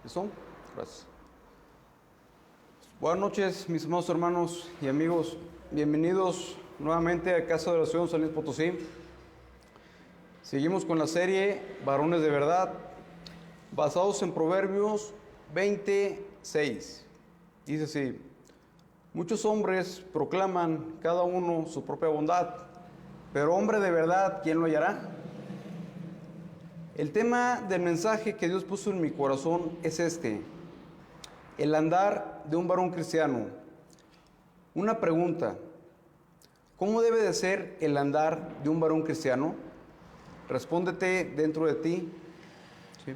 ¿Listo? Gracias. Buenas noches, mis amados hermanos y amigos. Bienvenidos nuevamente a Casa de Oración San Luis Potosí. Seguimos con la serie Varones de Verdad, basados en Proverbios 26. Dice así: muchos hombres proclaman cada uno su propia bondad, pero hombre de verdad, ¿quién lo hallará? El tema del mensaje que Dios puso en mi corazón es este: el andar de un varón cristiano. Una pregunta: ¿cómo debe de ser el andar de un varón cristiano? Respóndete dentro de ti. ¿Sí?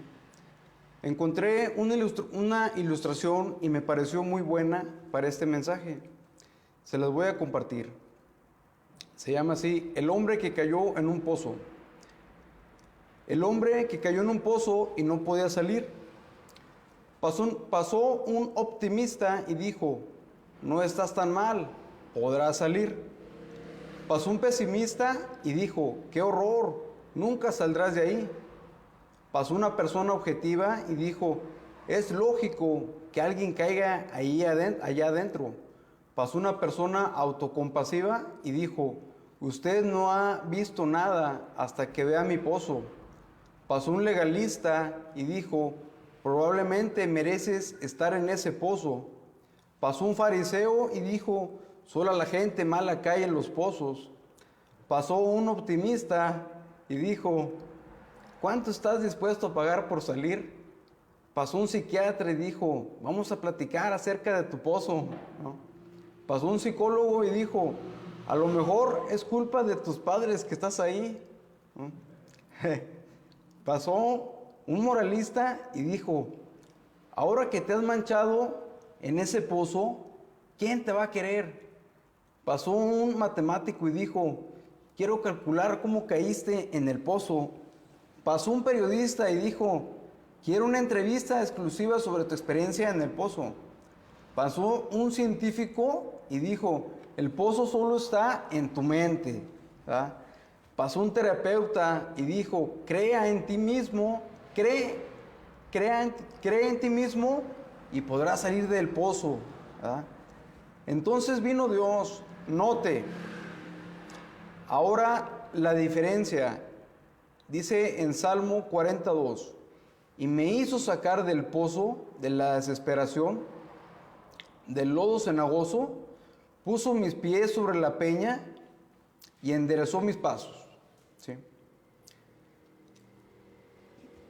Encontré una ilustración y me pareció muy buena para este mensaje. Se las voy a compartir. Se llama así: el hombre que cayó en un pozo. El hombre que cayó en un pozo y no podía salir. Pasó un optimista y dijo: no estás tan mal, podrás salir. Pasó un pesimista y dijo: qué horror, nunca saldrás de ahí. Pasó una persona objetiva y dijo: es lógico que alguien caiga allá adentro. Pasó una persona autocompasiva y dijo: usted no ha visto nada hasta que vea mi pozo. Pasó un legalista y dijo: probablemente mereces estar en ese pozo. Pasó un fariseo y dijo: solo la gente mala cae en los pozos. Pasó un optimista y dijo: ¿cuánto estás dispuesto a pagar por salir? Pasó un psiquiatra y dijo: vamos a platicar acerca de tu pozo, ¿no? Pasó un psicólogo y dijo: a lo mejor es culpa de tus padres que estás ahí, ¿no? Pasó un moralista y dijo: ahora que te has manchado en ese pozo, ¿quién te va a querer? Pasó un matemático y dijo: quiero calcular cómo caíste en el pozo. Pasó un periodista y dijo: quiero una entrevista exclusiva sobre tu experiencia en el pozo. Pasó un científico y dijo: el pozo solo está en tu mente, ¿verdad? Pasó un terapeuta y dijo: crea en ti mismo, cree en ti mismo y podrás salir del pozo, ¿verdad? Entonces vino Dios. Note ahora la diferencia. Dice en Salmo 42: y me hizo sacar del pozo de la desesperación, del lodo cenagoso, puso mis pies sobre la peña y enderezó mis pasos. ¿Sí?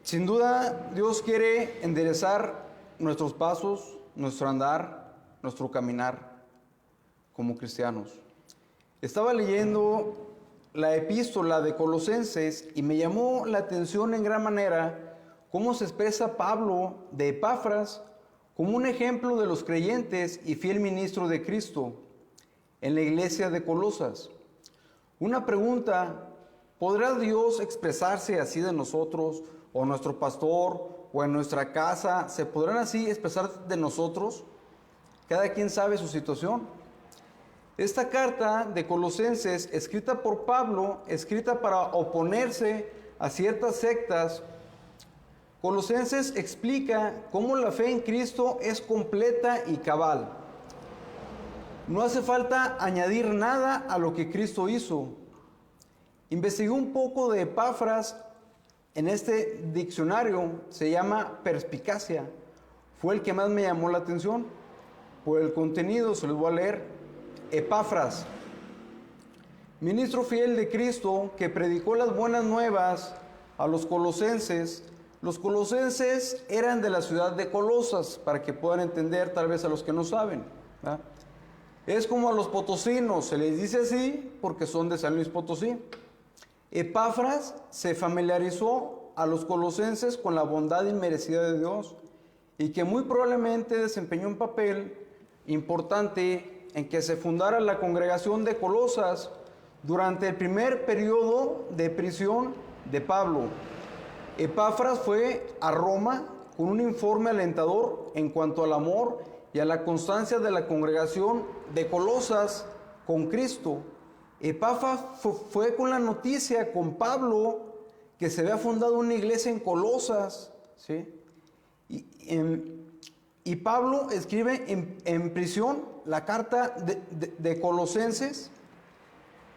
Sin duda, Dios quiere enderezar nuestros pasos, nuestro andar, nuestro caminar como cristianos. Estaba leyendo la epístola de Colosenses y me llamó la atención en gran manera cómo se expresa Pablo de Epafras como un ejemplo de los creyentes y fiel ministro de Cristo en la iglesia de Colosas. Una pregunta: ¿podrá Dios expresarse así de nosotros, o nuestro pastor, o en nuestra casa? ¿Se podrán así expresar de nosotros? Cada quien sabe su situación. Esta carta de Colosenses, escrita por Pablo, escrita para oponerse a ciertas sectas, Colosenses explica cómo la fe en Cristo es completa y cabal. No hace falta añadir nada a lo que Cristo hizo. Investigué un poco de Epafras en este diccionario, se llama perspicacia. Fue el que más me llamó la atención. Por el contenido se los voy a leer. Epafras, ministro fiel de Cristo, que predicó las buenas nuevas a los colosenses. Los colosenses eran de la ciudad de Colosas, para que puedan entender tal vez a los que no saben, ¿verdad? Es como a los potosinos, se les dice así porque son de San Luis Potosí. Epafras se familiarizó a los colosenses con la bondad inmerecida de Dios y que muy probablemente desempeñó un papel importante en que se fundara la congregación de Colosas durante el primer periodo de prisión de Pablo. Epafras fue a Roma con un informe alentador en cuanto al amor y a la constancia de la congregación de Colosas con Cristo. Epafras fue con la noticia con Pablo que se había fundado una iglesia en Colosas, ¿sí? Y, y Pablo escribe en prisión la carta de Colosenses.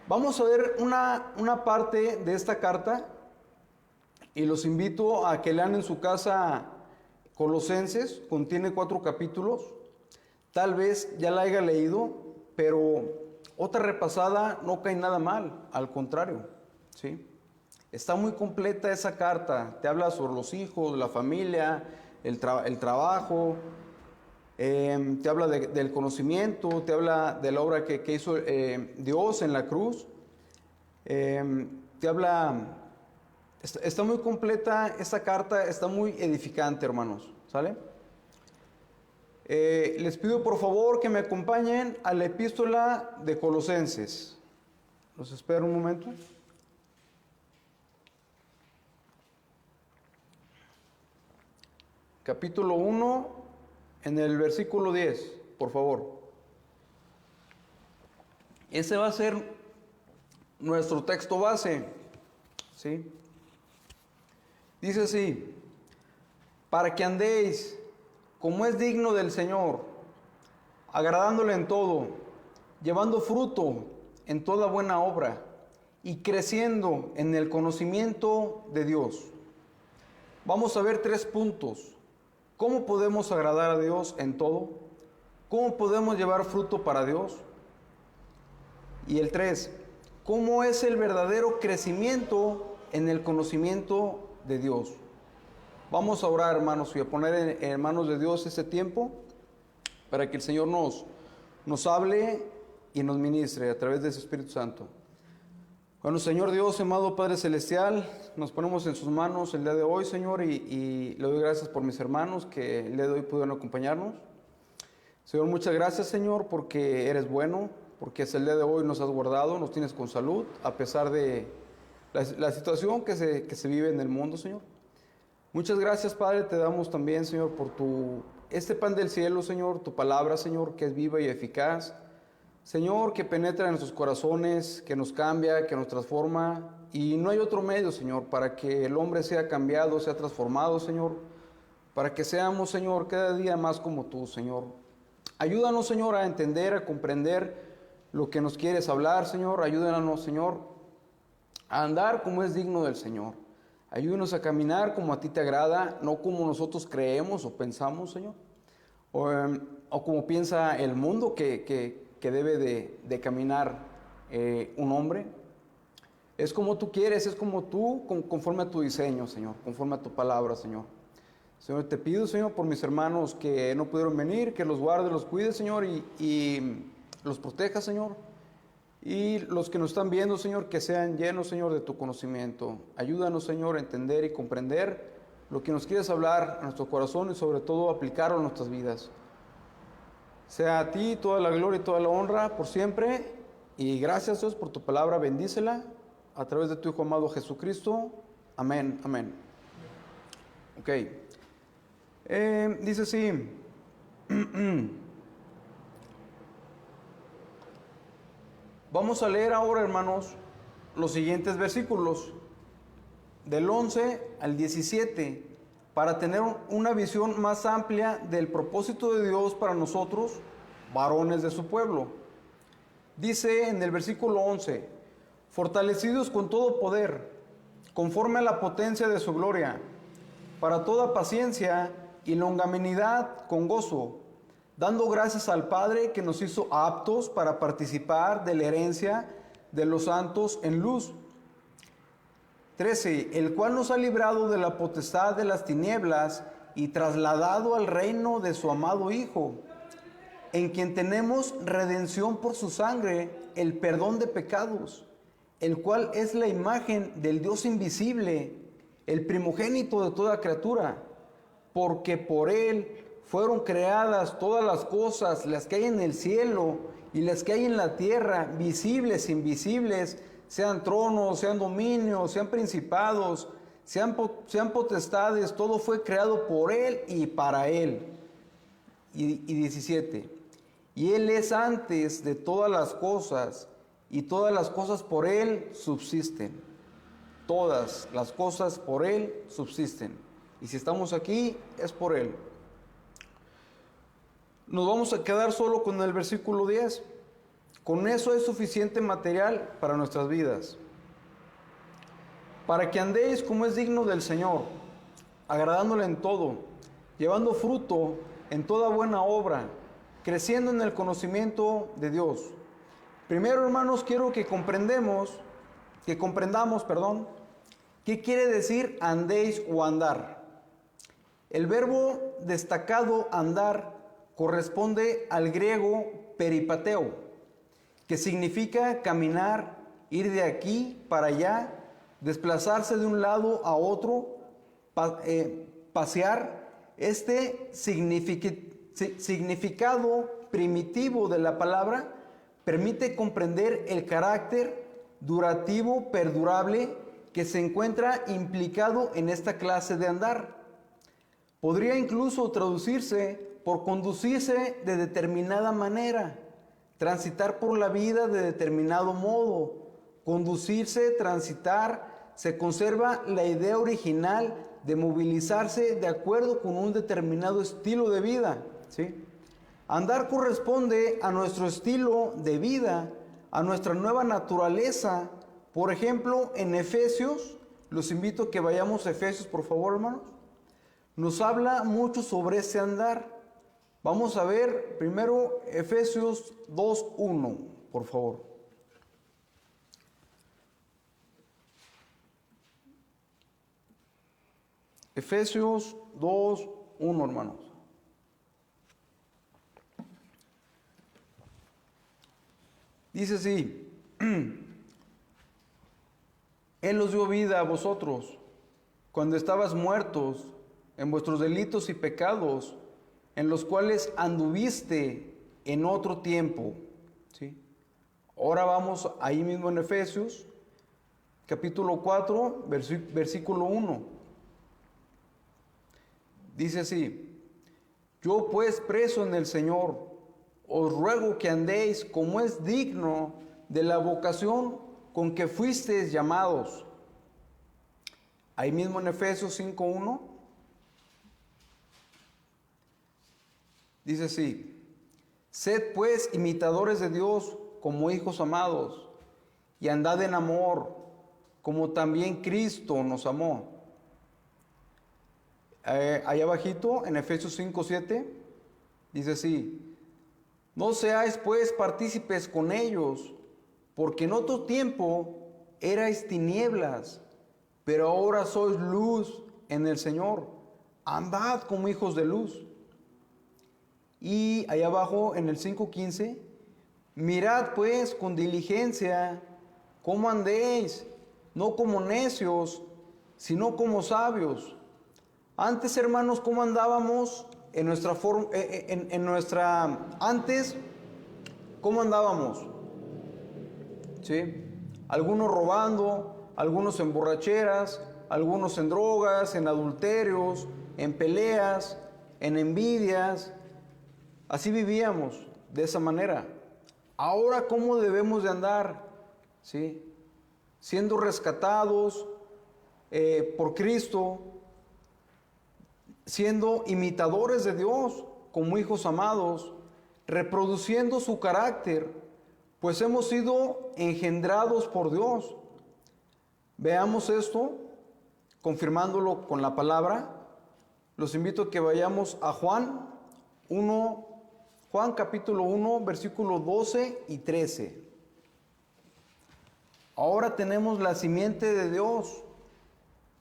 Vamos a ver una parte de esta carta y los invito a que lean en su casa Colosenses, contiene 4 capítulos. Tal vez ya la haya leído, pero otra repasada no cae nada mal, al contrario, ¿sí? Está muy completa esa carta, te habla sobre los hijos, la familia, el trabajo, te habla del conocimiento, te habla de la obra que hizo Dios en la cruz, te habla, está muy completa esta carta, está muy edificante, hermanos, ¿sale? Les pido por favor que me acompañen a la epístola de Colosenses. Los espero un momento. Capítulo 1, en el versículo 10, por favor. Ese va a ser nuestro texto base, ¿sí? Dice así: para que andéis como es digno del Señor, agradándole en todo, llevando fruto en toda buena obra y creciendo en el conocimiento de Dios. Vamos a ver 3 puntos. ¿Cómo podemos agradar a Dios en todo? ¿Cómo podemos llevar fruto para Dios? Y el 3, ¿cómo es el verdadero crecimiento en el conocimiento de Dios? Vamos a orar, hermanos, y a poner en manos de Dios este tiempo para que el Señor nos hable y nos ministre a través de su Espíritu Santo. Bueno, Señor Dios, amado Padre Celestial, nos ponemos en sus manos el día de hoy, Señor, y le doy gracias por mis hermanos que el día de hoy pudieron acompañarnos. Señor, muchas gracias, Señor, porque eres bueno, porque hasta el día de hoy nos has guardado, nos tienes con salud, a pesar de la situación que se vive en el mundo, Señor. Muchas gracias, Padre, te damos también, Señor, por este pan del cielo, Señor, tu palabra, Señor, que es viva y eficaz. Señor, que penetra en nuestros corazones, que nos cambia, que nos transforma. Y no hay otro medio, Señor, para que el hombre sea cambiado, sea transformado, Señor. Para que seamos, Señor, cada día más como tú, Señor. Ayúdanos, Señor, a entender, a comprender lo que nos quieres hablar, Señor. Ayúdanos, Señor, a andar como es digno del Señor. Ayúdanos a caminar como a ti te agrada, no como nosotros creemos o pensamos, Señor. O como piensa el mundo que debe de caminar un hombre. Es como tú quieres, es como tú, conforme a tu diseño, Señor, conforme a tu palabra, Señor. Señor, te pido, Señor, por mis hermanos que no pudieron venir, que los guarde, los cuide, Señor, y los proteja, Señor. Y los que nos están viendo, Señor, que sean llenos, Señor, de tu conocimiento. Ayúdanos, Señor, a entender y comprender lo que nos quieres hablar a nuestro corazón y sobre todo aplicarlo a nuestras vidas. Sea a ti toda la gloria y toda la honra por siempre. Y gracias, Dios, por tu palabra. Bendícela a través de tu Hijo amado Jesucristo. Amén, amén. Ok. Dice así. Vamos a leer ahora, hermanos, los siguientes versículos, del 11 al 17, para tener una visión más amplia del propósito de Dios para nosotros, varones de su pueblo. Dice en el versículo 11, fortalecidos con todo poder, conforme a la potencia de su gloria, para toda paciencia y longanimidad con gozo, dando gracias al Padre que nos hizo aptos para participar de la herencia de los santos en luz. 13. El cual nos ha librado de la potestad de las tinieblas y trasladado al reino de su amado Hijo, en quien tenemos redención por su sangre, el perdón de pecados, el cual es la imagen del Dios invisible, el primogénito de toda criatura, porque por él fueron creadas todas las cosas, las que hay en el cielo y las que hay en la tierra, visibles e invisibles, sean tronos, sean dominios, sean principados, sean potestades, todo fue creado por él y para él. Y 17, y él es antes de todas las cosas, y todas las cosas por él subsisten. Todas las cosas por él subsisten. Y si estamos aquí, es por Él. Nos vamos a quedar solo con el versículo 10. Con eso es suficiente material para nuestras vidas. Para que andéis como es digno del Señor, agradándole en todo, llevando fruto en toda buena obra, creciendo en el conocimiento de Dios. Primero, hermanos, quiero que comprendamos, qué quiere decir andéis o andar. El verbo destacado andar corresponde al griego peripateo, que significa caminar, ir de aquí para allá, desplazarse de un lado a otro, pasear. Este significado primitivo de la palabra permite comprender el carácter durativo, perdurable, que se encuentra implicado en esta clase de andar. Podría incluso traducirse por conducirse de determinada manera, transitar por la vida de determinado modo. Conducirse, transitar, se conserva la idea original de movilizarse de acuerdo con un determinado estilo de vida, ¿sí? Andar corresponde a nuestro estilo de vida, a nuestra nueva naturaleza. Por ejemplo, en Efesios, los invito a que vayamos a Efesios, por favor, hermanos. Nos habla mucho sobre ese andar. Vamos a ver primero Efesios 2:1, por favor. Efesios 2:1, hermanos. Dice así: Él os dio vida a vosotros cuando estabas muertos en vuestros delitos y pecados, en los cuales anduviste en otro tiempo. ¿Sí? Ahora vamos ahí mismo en Efesios, capítulo 4, versículo 1. Dice así: Yo pues, preso en el Señor, os ruego que andéis como es digno de la vocación con que fuisteis llamados. Ahí mismo en Efesios 5:1 dice así: Sed pues imitadores de Dios como hijos amados, y andad en amor, como también Cristo nos amó. Allá abajito, en Efesios 5:7, dice así: No seáis pues partícipes con ellos, porque en otro tiempo erais tinieblas, pero ahora sois luz en el Señor. Andad como hijos de luz. Y allá abajo, en el 5:15, mirad pues con diligencia cómo andéis, no como necios, sino como sabios. Antes, hermanos, ¿cómo andábamos en nuestra forma, antes, cómo andábamos? ¿Sí? Algunos robando, algunos en borracheras, algunos en drogas, en adulterios, en peleas, en envidias. Así vivíamos, de esa manera. Ahora, ¿cómo debemos de andar? ¿Sí? Siendo rescatados por Cristo, siendo imitadores de Dios como hijos amados, reproduciendo su carácter, pues hemos sido engendrados por Dios. Veamos esto, confirmándolo con la palabra. Los invito a que vayamos a Juan capítulo 1, versículos 12 y 13. Ahora tenemos la simiente de Dios.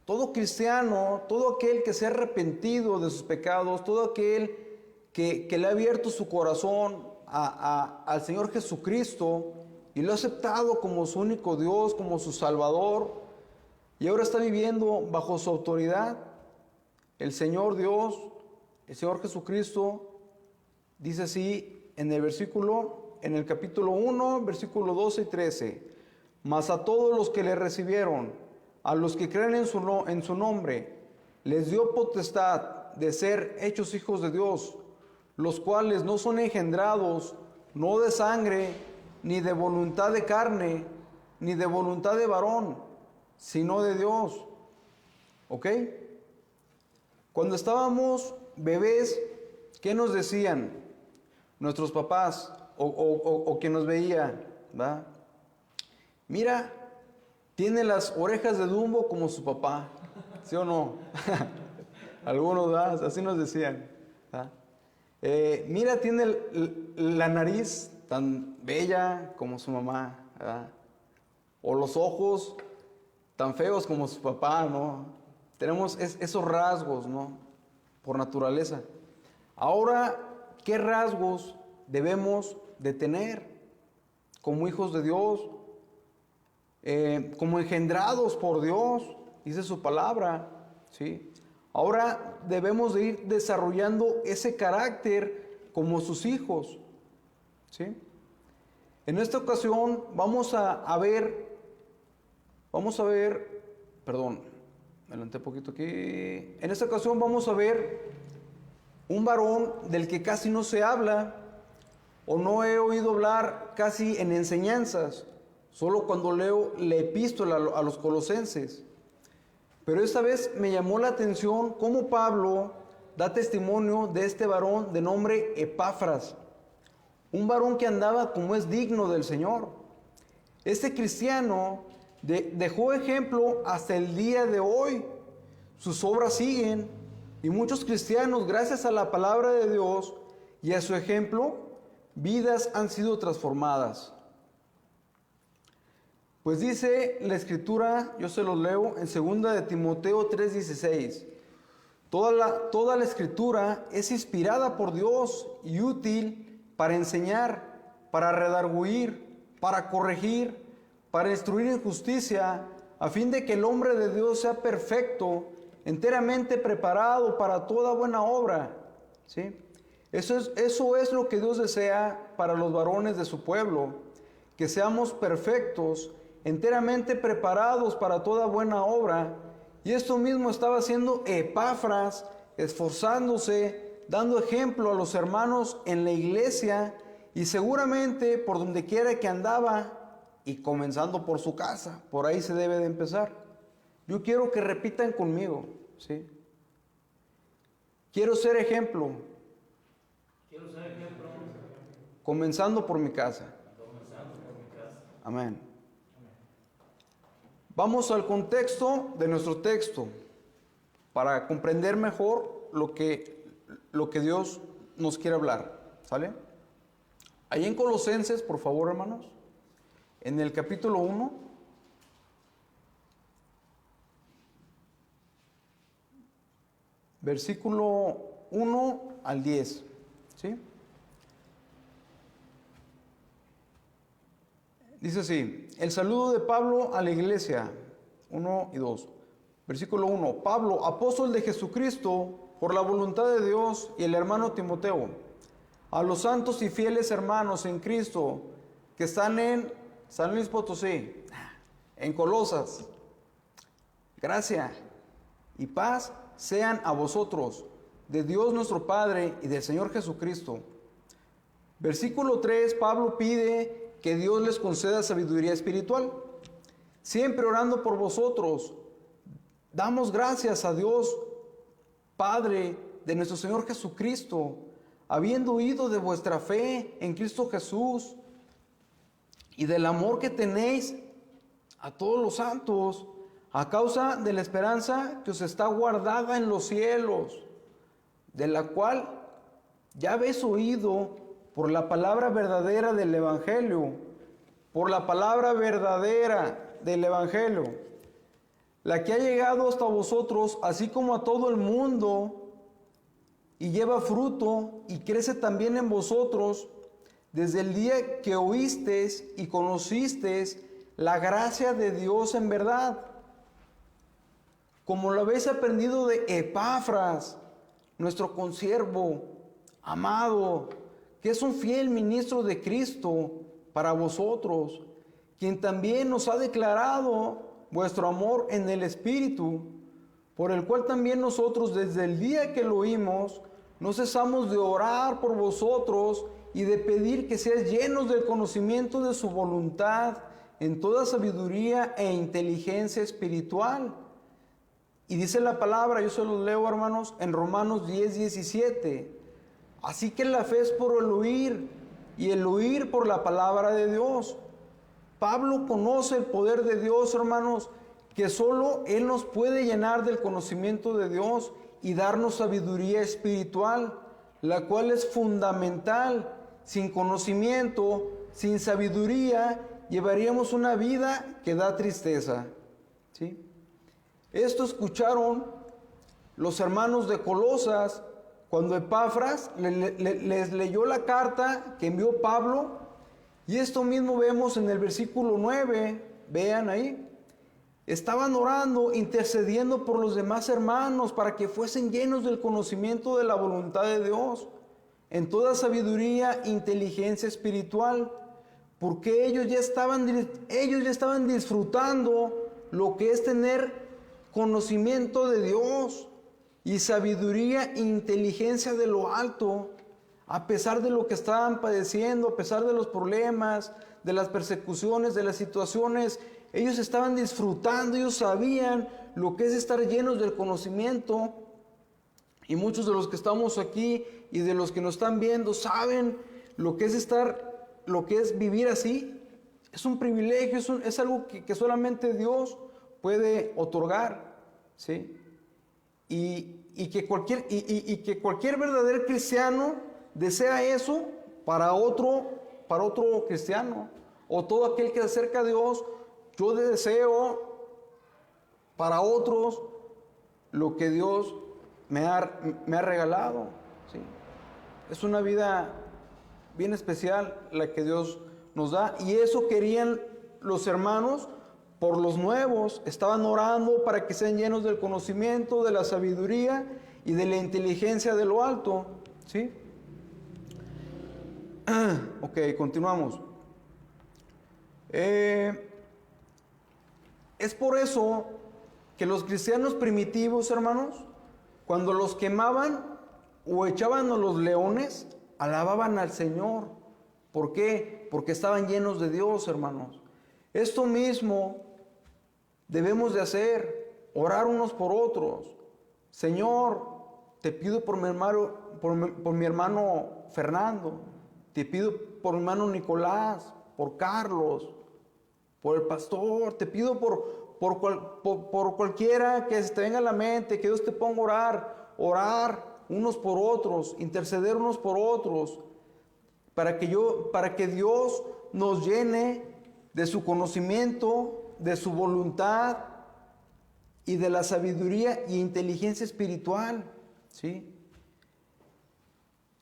Todo cristiano, todo aquel que se ha arrepentido de sus pecados, todo aquel que le ha abierto su corazón al Señor Jesucristo y lo ha aceptado como su único Dios, como su Salvador, y ahora está viviendo bajo su autoridad, el Señor Dios, el Señor Jesucristo, dice así en el capítulo 1, versículo 12 y 13: Mas a todos los que le recibieron, a los que creen en su nombre, les dio potestad de ser hechos hijos de Dios, los cuales no son engendrados, no de sangre, ni de voluntad de carne, ni de voluntad de varón, sino de Dios. ¿Ok? Cuando estábamos bebés, ¿qué nos decían nuestros papás o quien nos veía? ¿Va? Mira, tiene las orejas de Dumbo como su papá, ¿sí o no? Algunos, ¿verdad? Así nos decían. ¿Va? Mira, tiene la nariz tan bella como su mamá, ¿verdad? O los ojos tan feos como su papá, ¿no? Tenemos esos rasgos, ¿no? Por naturaleza. Ahora, ¿qué rasgos debemos de tener como hijos de Dios? Como engendrados por Dios, dice su palabra, ¿sí? Ahora debemos de ir desarrollando ese carácter como sus hijos, ¿sí? En esta ocasión vamos a ver, perdón, me adelanté un poquito aquí. En esta ocasión vamos a ver un varón del que casi no se habla o no he oído hablar casi en enseñanzas, solo cuando leo la epístola a los colosenses. Pero esta vez me llamó la atención cómo Pablo da testimonio de este varón de nombre Epafras, un varón que andaba como es digno del Señor. Este cristiano dejó ejemplo hasta el día de hoy. Sus obras siguen y muchos cristianos, gracias a la palabra de Dios y a su ejemplo, vidas han sido transformadas. Pues dice la Escritura, yo se los leo en 2 de Timoteo 3:16. Toda la Escritura es inspirada por Dios y útil para enseñar, para redarguir, para corregir, para instruir en justicia, a fin de que el hombre de Dios sea perfecto, enteramente preparado para toda buena obra. ¿Sí? Eso es lo que Dios desea para los varones de su pueblo, que seamos perfectos, enteramente preparados para toda buena obra. Y esto mismo estaba haciendo Epafras, esforzándose, dando ejemplo a los hermanos en la iglesia y seguramente por donde quiera que andaba, y comenzando por su casa. Por ahí se debe de empezar. Yo quiero que repitan conmigo, ¿sí? Quiero ser ejemplo. Comenzando por mi casa. Amén. Vamos al contexto de nuestro texto para comprender mejor lo que Dios nos quiere hablar. ¿Sale? Ahí en Colosenses, por favor, hermanos, en el capítulo 1, versículo 1 al 10, ¿sí? Dice así: el saludo de Pablo a la iglesia, 1 y 2. Versículo 1: Pablo, apóstol de Jesucristo, por la voluntad de Dios, y el hermano Timoteo, a los santos y fieles hermanos en Cristo que están en San Luis Potosí, en Colosas, gracia y paz sean a vosotros, de Dios nuestro Padre y del Señor Jesucristo. Versículo 3, Pablo pide que Dios les conceda sabiduría espiritual, siempre orando por vosotros. Damos gracias a Dios, Padre de nuestro Señor Jesucristo, habiendo oído de vuestra fe en Cristo Jesús y del amor que tenéis a todos los santos, a causa de la esperanza que os está guardada en los cielos, de la cual ya habéis oído por la palabra verdadera del Evangelio, por la palabra verdadera del Evangelio, la que ha llegado hasta vosotros, así como a todo el mundo, y lleva fruto y crece también en vosotros, desde el día que oísteis y conocisteis la gracia de Dios en verdad, como lo habéis aprendido de Epafras, nuestro consiervo amado, que es un fiel ministro de Cristo para vosotros, quien también nos ha declarado vuestro amor en el Espíritu, por el cual también nosotros desde el día que lo oímos, no cesamos de orar por vosotros y de pedir que seáis llenos del conocimiento de su voluntad en toda sabiduría e inteligencia espiritual, Y dice la palabra, yo se los leo, hermanos, en Romanos 10:17. Así que la fe es por el oír, y el oír por la palabra de Dios. Pablo conoce el poder de Dios, hermanos, que solo Él nos puede llenar del conocimiento de Dios y darnos sabiduría espiritual, la cual es fundamental. Sin conocimiento, sin sabiduría, llevaríamos una vida que da tristeza. ¿Sí? Esto escucharon los hermanos de Colosas cuando Epafras les leyó la carta que envió Pablo, y esto mismo vemos en el versículo 9, vean ahí. Estaban orando, intercediendo por los demás hermanos para que fuesen llenos del conocimiento de la voluntad de Dios, en toda sabiduría e inteligencia espiritual, porque ellos ya estaban disfrutando lo que es tener conocimiento de Dios y sabiduría e inteligencia de lo alto, a pesar de lo que estaban padeciendo, a pesar de los problemas, de las persecuciones, de las situaciones. Ellos estaban disfrutando, ellos sabían lo que es estar llenos del conocimiento. Y muchos de los que estamos aquí y de los que nos están viendo saben lo que es vivir así. Es un privilegio, es algo que solamente Dios puede otorgar, ¿sí? Y que cualquier verdadero cristiano desea eso para otro cristiano, o todo aquel que se acerca a Dios. Yo deseo para otros lo que Dios me ha regalado, ¿sí? Es una vida bien especial la que Dios nos da, y eso querían los hermanos por los nuevos. Estaban orando para que sean llenos del conocimiento, de la sabiduría y de la inteligencia de lo alto, ¿sí? Ok, continuamos. Es por eso que los cristianos primitivos, hermanos, cuando los quemaban o echaban a los leones, alababan al Señor. ¿Por qué? Porque estaban llenos de Dios, hermanos. Esto mismo debemos de hacer, orar unos por otros. Señor, te pido por mi hermano Fernando, te pido por mi hermano Nicolás, por Carlos, por el pastor, te pido por cualquiera que se te venga a la mente, que Dios te ponga a orar unos por otros, interceder unos por otros, para que Dios nos llene de su conocimiento, de su voluntad y de la sabiduría y inteligencia espiritual, ¿sí?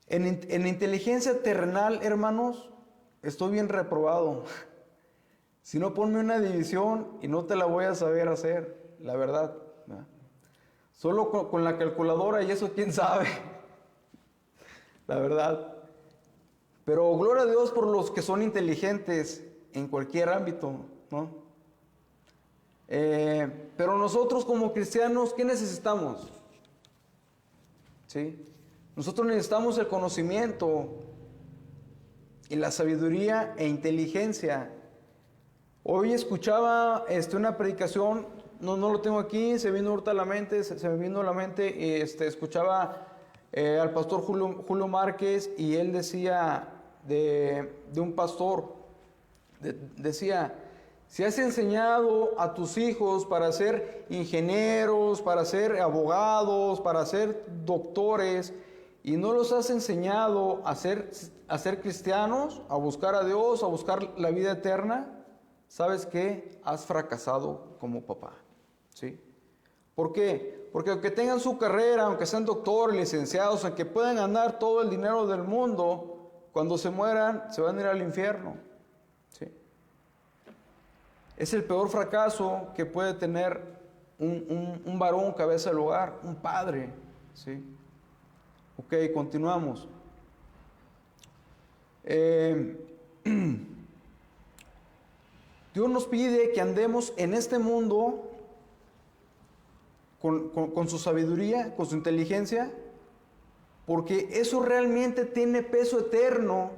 En inteligencia terrenal, hermanos, estoy bien reprobado. Si no, ponme una división y no te la voy a saber hacer, la verdad, ¿verdad? Solo con la calculadora, y eso quién sabe, la verdad. Pero gloria a Dios por los que son inteligentes en cualquier ámbito, ¿no? Pero nosotros como cristianos, ¿qué necesitamos? ¿Sí? Nosotros necesitamos el conocimiento y la sabiduría e inteligencia. Hoy escuchaba una predicación, no lo tengo aquí, se me vino ahorita a la mente, escuchaba al pastor Julio Márquez, y él decía de un pastor, decía: si has enseñado a tus hijos para ser ingenieros, para ser abogados, para ser doctores, y no los has enseñado a ser cristianos, a buscar a Dios, a buscar la vida eterna, ¿sabes qué? Has fracasado como papá, ¿sí? ¿Por qué? Porque aunque tengan su carrera, aunque sean doctores, licenciados, aunque puedan ganar todo el dinero del mundo, cuando se mueran, se van a ir al infierno, ¿sí? Es el peor fracaso que puede tener un varón cabeza del hogar, un padre, ¿sí? Ok, continuamos. Dios nos pide que andemos en este mundo con su sabiduría, con su inteligencia, porque eso realmente tiene peso eterno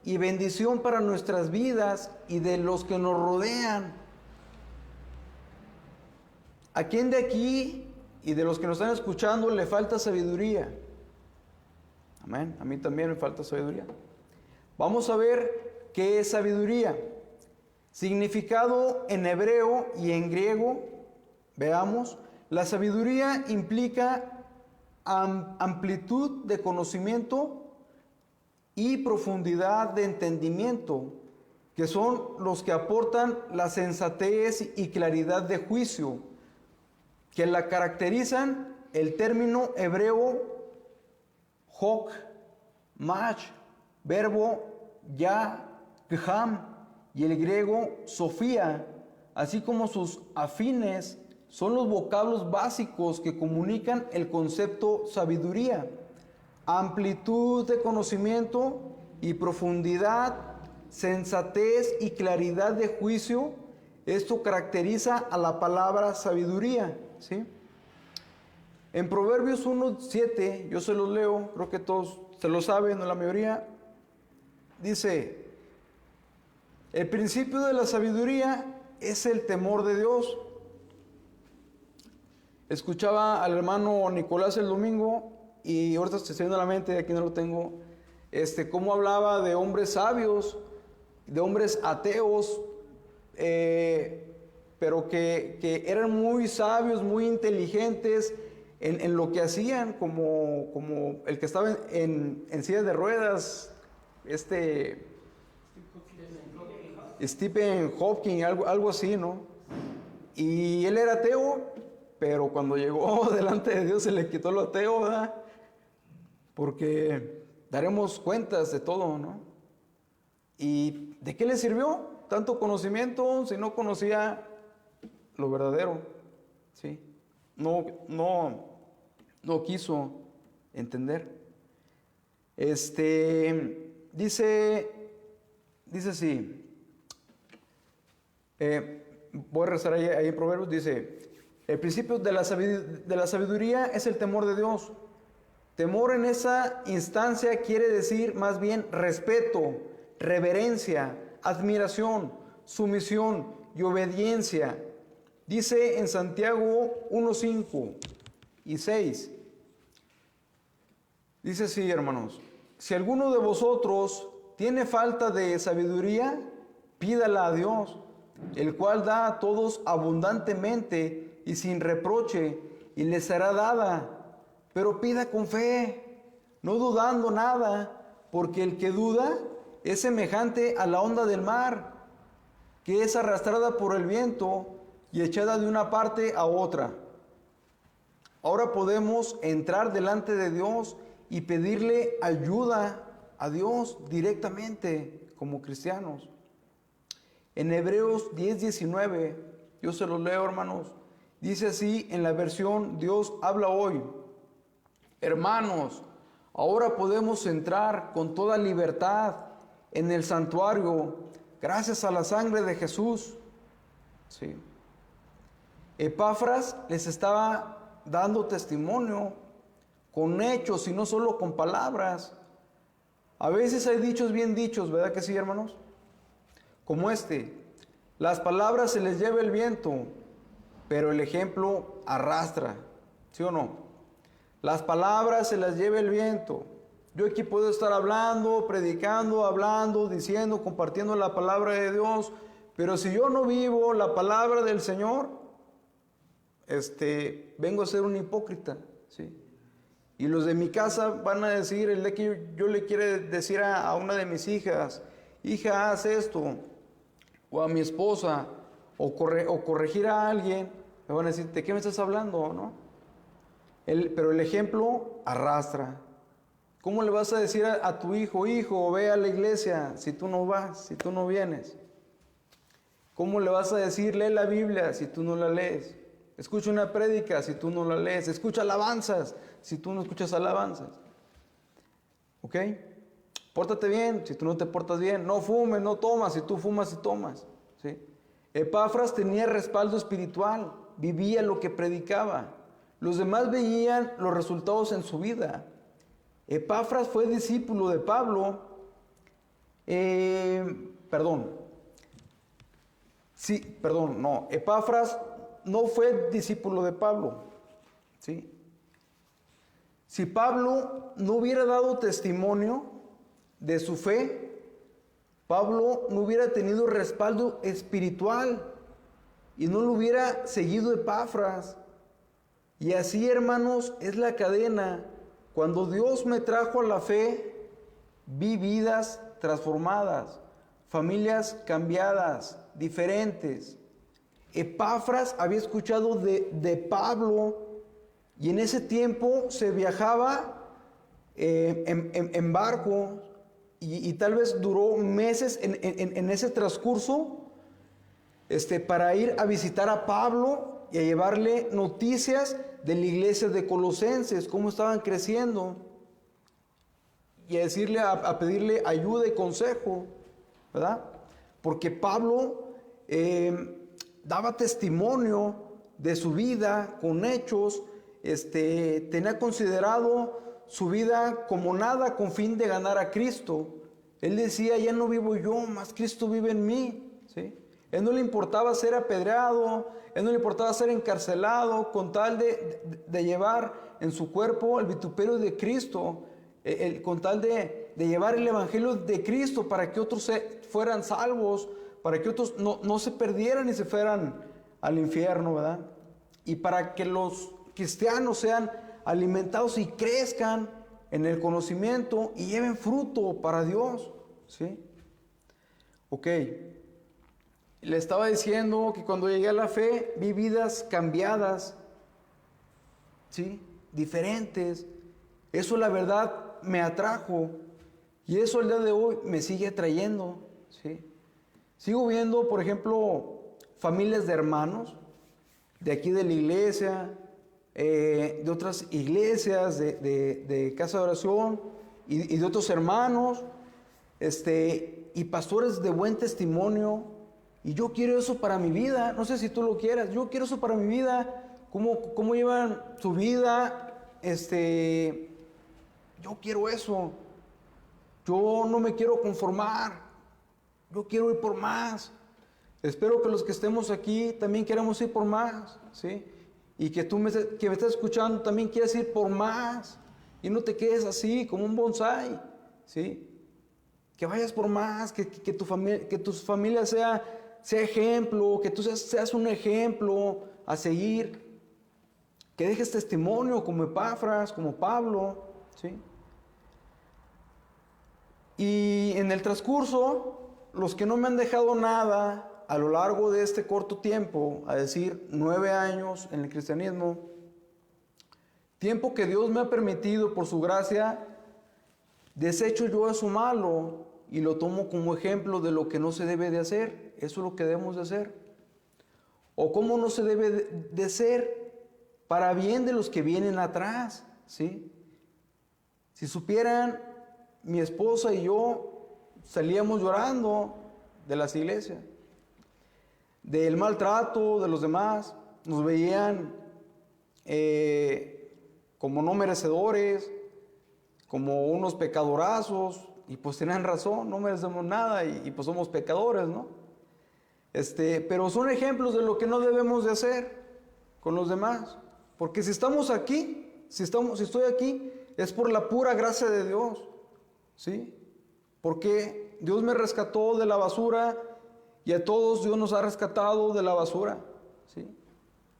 y bendición para nuestras vidas y de los que nos rodean. ¿A quién de aquí y de los que nos están escuchando le falta sabiduría. Amén. A mí también me falta sabiduría. Vamos a ver qué es sabiduría. Significado en hebreo y en griego. Veamos. La sabiduría implica amplitud de conocimiento y profundidad de entendimiento, que son los que aportan la sensatez y claridad de juicio, que la caracterizan el término hebreo hok, mach, verbo ya, kham, y el griego sofía, así como sus afines, son los vocablos básicos que comunican el concepto sabiduría, amplitud de conocimiento y profundidad, sensatez y claridad de juicio. Esto caracteriza a la palabra sabiduría, ¿sí? En Proverbios 1:7, yo se los leo, creo que todos se lo saben, o la mayoría, dice: el principio de la sabiduría es el temor de Dios. Escuchaba al hermano Nicolás el domingo, y ahorita se viene a la mente, aquí no lo tengo, cómo hablaba de hombres sabios, de hombres ateos, pero que eran muy sabios, muy inteligentes en lo que hacían, como el que estaba en silla de ruedas, Stephen Hawking, algo así, ¿no? Y él era ateo, pero cuando llegó delante de Dios se le quitó lo ateo, ¿verdad? Porque daremos cuentas de todo, ¿no? ¿Y de qué le sirvió tanto conocimiento si no conocía lo verdadero? ¿Sí? No quiso entender. Dice así. Voy a rezar ahí en Proverbios, dice: el principio de la sabiduría es el temor de Dios. Temor en esa instancia quiere decir más bien respeto, reverencia, admiración, sumisión y obediencia. Dice en Santiago 1:5 y 6. Dice así, hermanos: si alguno de vosotros tiene falta de sabiduría, pídala a Dios, el cual da a todos abundantemente y sin reproche, y le será dada. Pero pida con fe, no dudando nada, porque el que duda es semejante a la onda del mar, que es arrastrada por el viento y echada de una parte a otra. Ahora podemos entrar delante de Dios y pedirle ayuda a Dios directamente como cristianos. En Hebreos 10:19, yo se los leo, hermanos, dice así en la versión Dios habla hoy: hermanos, ahora podemos entrar con toda libertad en el santuario gracias a la sangre de Jesús. Sí. Epafras les estaba dando testimonio con hechos y no solo con palabras. A veces hay dichos bien dichos, ¿verdad que sí, hermanos? Como las palabras se les lleva el viento, pero el ejemplo arrastra, ¿sí o no? Las palabras se las lleva el viento. Yo aquí puedo estar hablando, predicando, hablando, diciendo, compartiendo la palabra de Dios, pero si yo no vivo la palabra del Señor, vengo a ser un hipócrita, ¿sí? Y los de mi casa van a decir, el día que yo le quiero decir a una de mis hijas: hija, haz esto, o a mi esposa, o corregir a alguien, me van a decir: ¿de qué me estás hablando? ¿No? Pero el ejemplo arrastra. ¿Cómo le vas a decir a tu hijo: hijo, ve a la iglesia, si tú no vas, si tú no vienes? ¿Cómo le vas a decir: lee la Biblia, si tú no la lees? Escucha una prédica, si tú no la lees. Escucha alabanzas, si tú no escuchas alabanzas. ¿Ok? Pórtate bien, si tú no te portas bien. No fumes, no tomas, si tú fumas y tomas. ¿Sí? Epafras tenía respaldo espiritual, vivía lo que predicaba. Los demás veían los resultados en su vida. Epafras fue discípulo de Pablo. Epafras no fue discípulo de Pablo. ¿sí? Si Pablo no hubiera dado testimonio de su fe, Pablo no hubiera tenido respaldo espiritual y no lo hubiera seguido Epafras. Y así, hermanos, es la cadena. Cuando Dios me trajo a la fe, vi vidas transformadas, familias cambiadas, diferentes. Epafras había escuchado de Pablo y en ese tiempo se viajaba en barco y tal vez duró meses en ese transcurso para ir a visitar a Pablo y a llevarle noticias de la iglesia de Colosenses, cómo estaban creciendo, y a decirle, a pedirle ayuda y consejo, ¿verdad? Porque Pablo daba testimonio de su vida con hechos, tenía considerado su vida como nada con fin de ganar a Cristo. Él decía, ya no vivo yo, más Cristo vive en mí, ¿sí? Él no le importaba ser apedreado, él no le importaba ser encarcelado con tal de llevar en su cuerpo el vituperio de Cristo, con tal de llevar el evangelio de Cristo para que otros fueran salvos, para que otros no se perdieran y se fueran al infierno, ¿verdad? Y para que los cristianos sean alimentados y crezcan en el conocimiento y lleven fruto para Dios, ¿sí? Ok. Le estaba diciendo que cuando llegué a la fe vi vidas cambiadas, ¿sí? Diferentes. Eso la verdad me atrajo y eso el día de hoy me sigue atrayendo, ¿sí? Sigo viendo, por ejemplo, familias de hermanos de aquí de la iglesia, de otras iglesias, de casa de oración y de otros hermanos, y pastores de buen testimonio. Y yo quiero eso para mi vida. No sé si tú lo quieras. Yo quiero eso para mi vida. ¿Cómo llevan su vida? Yo quiero eso. Yo no me quiero conformar. Yo quiero ir por más. Espero que los que estemos aquí también queramos ir por más, ¿sí? Y que tú que me estás escuchando también quieras ir por más. Y no te quedes así como un bonsái, ¿sí? Que vayas por más, que tu familia sea ejemplo, que tú seas un ejemplo a seguir, que dejes testimonio como Epafras, como Pablo, ¿sí? Y en el transcurso, los que no me han dejado nada a lo largo de este corto tiempo, a decir 9 años en el cristianismo, tiempo que Dios me ha permitido por su gracia, desecho yo eso malo y lo tomo como ejemplo de lo que no se debe de hacer. Eso es lo que debemos de hacer. O cómo no se debe de ser para bien de los que vienen atrás, ¿sí? Si supieran, mi esposa y yo salíamos llorando de las iglesias, del maltrato de los demás. Nos veían como no merecedores, como unos pecadorazos, y pues tenían razón, no merecemos nada y pues somos pecadores, ¿no? Pero son ejemplos de lo que no debemos de hacer con los demás. Porque si estamos aquí, si estoy aquí, es por la pura gracia de Dios, ¿sí? Porque Dios me rescató de la basura y a todos Dios nos ha rescatado de la basura, ¿sí?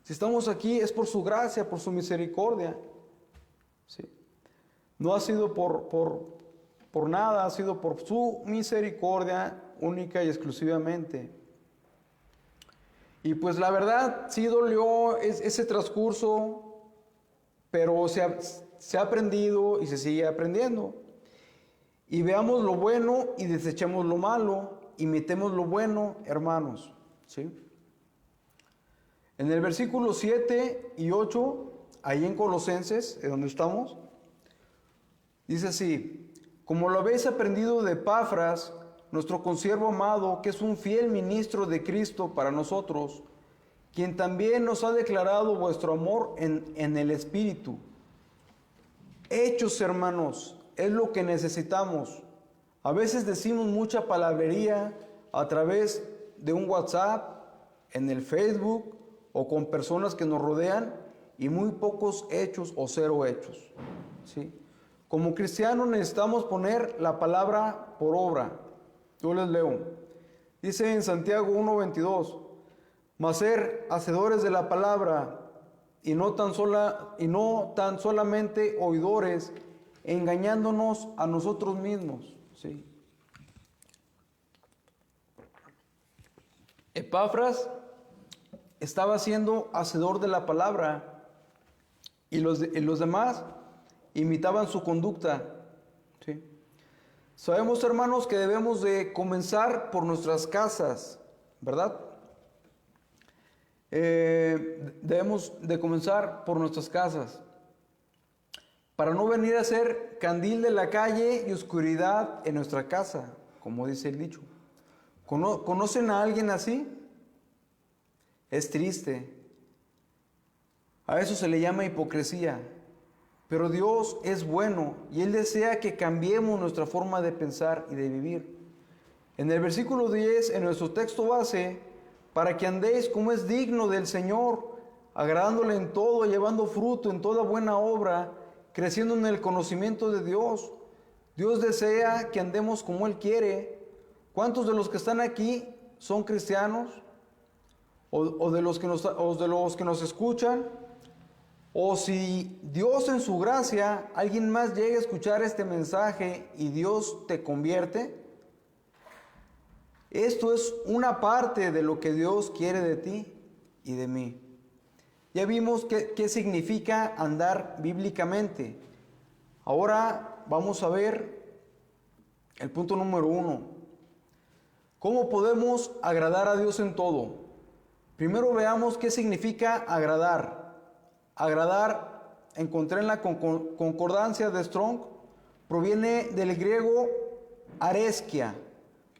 Si estamos aquí es por su gracia, por su misericordia, ¿sí? No ha sido por nada, ha sido por su misericordia única y exclusivamente. Y pues la verdad sí dolió ese transcurso, pero se ha aprendido y se sigue aprendiendo. Y veamos lo bueno y desechemos lo malo, imitemos lo bueno, hermanos, ¿sí? En el versículo 7 y 8, ahí en Colosenses, donde estamos, dice así: como lo habéis aprendido de Epafras, nuestro consiervo amado, que es un fiel ministro de Cristo para nosotros, quien también nos ha declarado vuestro amor en el Espíritu. Hechos, hermanos, es lo que necesitamos. A veces decimos mucha palabrería a través de un WhatsApp, en el Facebook o con personas que nos rodean, y muy pocos hechos o cero hechos. ¿Sí? Como cristianos necesitamos poner la palabra por obra. Yo les leo. Dice en Santiago 1:22, mas ser hacedores de la palabra y no tan solamente oidores, engañándonos a nosotros mismos. ¿Sí? Epafras estaba siendo hacedor de la palabra y los demás imitaban su conducta. ¿Sí? Sabemos, hermanos, que debemos de comenzar por nuestras casas, ¿verdad? Debemos de comenzar por nuestras casas, para no venir a ser candil de la calle y oscuridad en nuestra casa, como dice el dicho. ¿Conocen a alguien así? Es triste. A eso se le llama hipocresía. Pero Dios es bueno y Él desea que cambiemos nuestra forma de pensar y de vivir. En el versículo 10, en nuestro texto base, para que andéis como es digno del Señor, agradándole en todo, llevando fruto en toda buena obra, creciendo en el conocimiento de Dios. Dios desea que andemos como Él quiere. ¿Cuántos de los que están aquí son cristianos? ¿O de los que nos escuchan? O si Dios en su gracia, alguien más llega a escuchar este mensaje y Dios te convierte, esto es una parte de lo que Dios quiere de ti y de mí. Ya vimos qué significa andar bíblicamente. Ahora vamos a ver el punto número 1. ¿Cómo podemos agradar a Dios en todo? Primero veamos qué significa agradar. Agradar, encontré en la concordancia de Strong, proviene del griego areskia,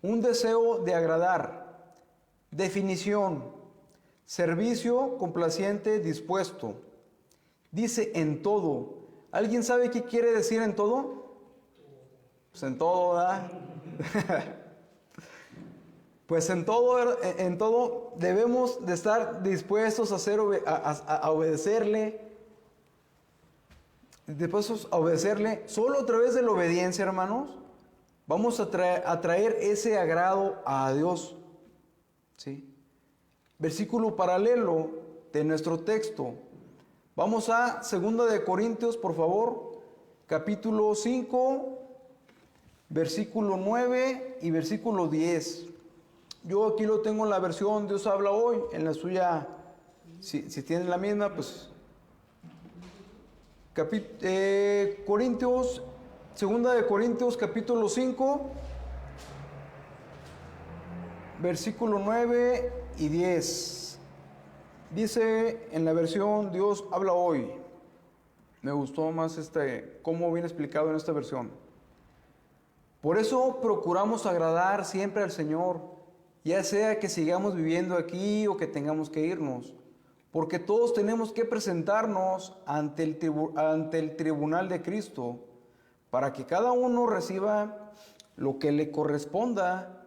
un deseo de agradar. Definición: servicio complaciente dispuesto. Dice en todo. ¿Alguien sabe qué quiere decir en todo? Pues en todo, ¿verdad? Pues en todo debemos de estar dispuestos a obedecerle. Dispuestos a obedecerle. Solo a través de la obediencia, hermanos, vamos a traer ese agrado a Dios. ¿Sí? Versículo paralelo de nuestro texto. Vamos a 2 de Corintios, por favor, capítulo 5, versículo 9 y versículo 10. Yo aquí lo tengo en la versión Dios habla hoy, en la suya, si tienen la misma, pues. Corintios, 2 de Corintios, capítulo 5, versículo 9 y 10. Dice en la versión Dios habla hoy. Me gustó más cómo viene explicado en esta versión. Por eso procuramos agradar siempre al Señor, ya sea que sigamos viviendo aquí o que tengamos que irnos, porque todos tenemos que presentarnos ante el tribunal de Cristo, para que cada uno reciba lo que le corresponda,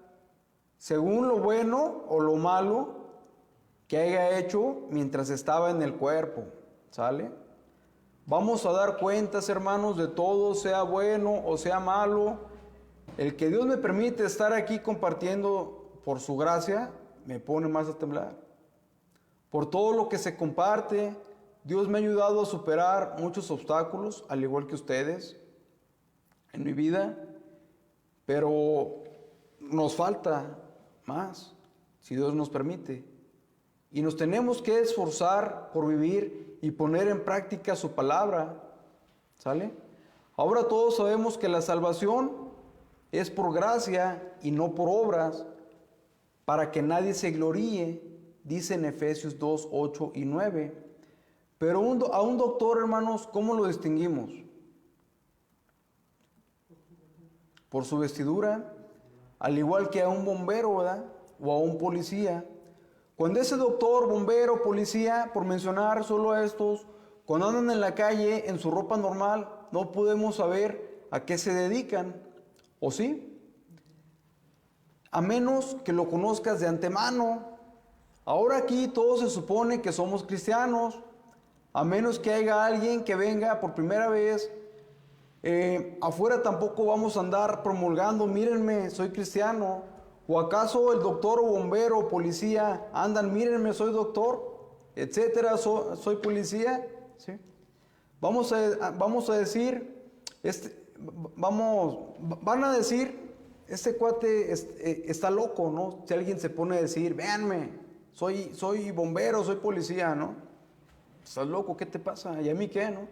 según lo bueno o lo malo que haya hecho mientras estaba en el cuerpo. ¿Sale? Vamos a dar cuentas, hermanos, de todo, sea bueno o sea malo. El que Dios me permite estar aquí compartiendo por su gracia, me pone más a temblar. Por todo lo que se comparte, Dios me ha ayudado a superar muchos obstáculos, al igual que ustedes, en mi vida. Pero nos falta más, si Dios nos permite. Y nos tenemos que esforzar por vivir y poner en práctica su palabra. ¿Sale? Ahora todos sabemos que la salvación es por gracia y no por obras, para que nadie se gloríe, dice en Efesios 2, 8 y 9. Pero a un doctor, hermanos, ¿cómo lo distinguimos? Por su vestidura, al igual que a un bombero, ¿verdad? O a un policía. Cuando ese doctor, bombero, policía, por mencionar solo a estos, cuando andan en la calle en su ropa normal, no podemos saber a qué se dedican, ¿o sí? A menos que lo conozcas de antemano. Ahora aquí todos se supone que somos cristianos, A menos que haya alguien que venga por primera vez. Afuera tampoco vamos a andar promulgando, mírenme, soy cristiano. ¿O acaso el doctor o bombero o policía andan, mírenme, soy doctor, etcétera, soy policía? ¿Sí? Vamos a decir, van a decir, este cuate está loco, ¿no? Si alguien se pone a decir, véanme, soy bombero, soy policía, ¿no? Estás loco, ¿qué te pasa? ¿Y a mí qué, no?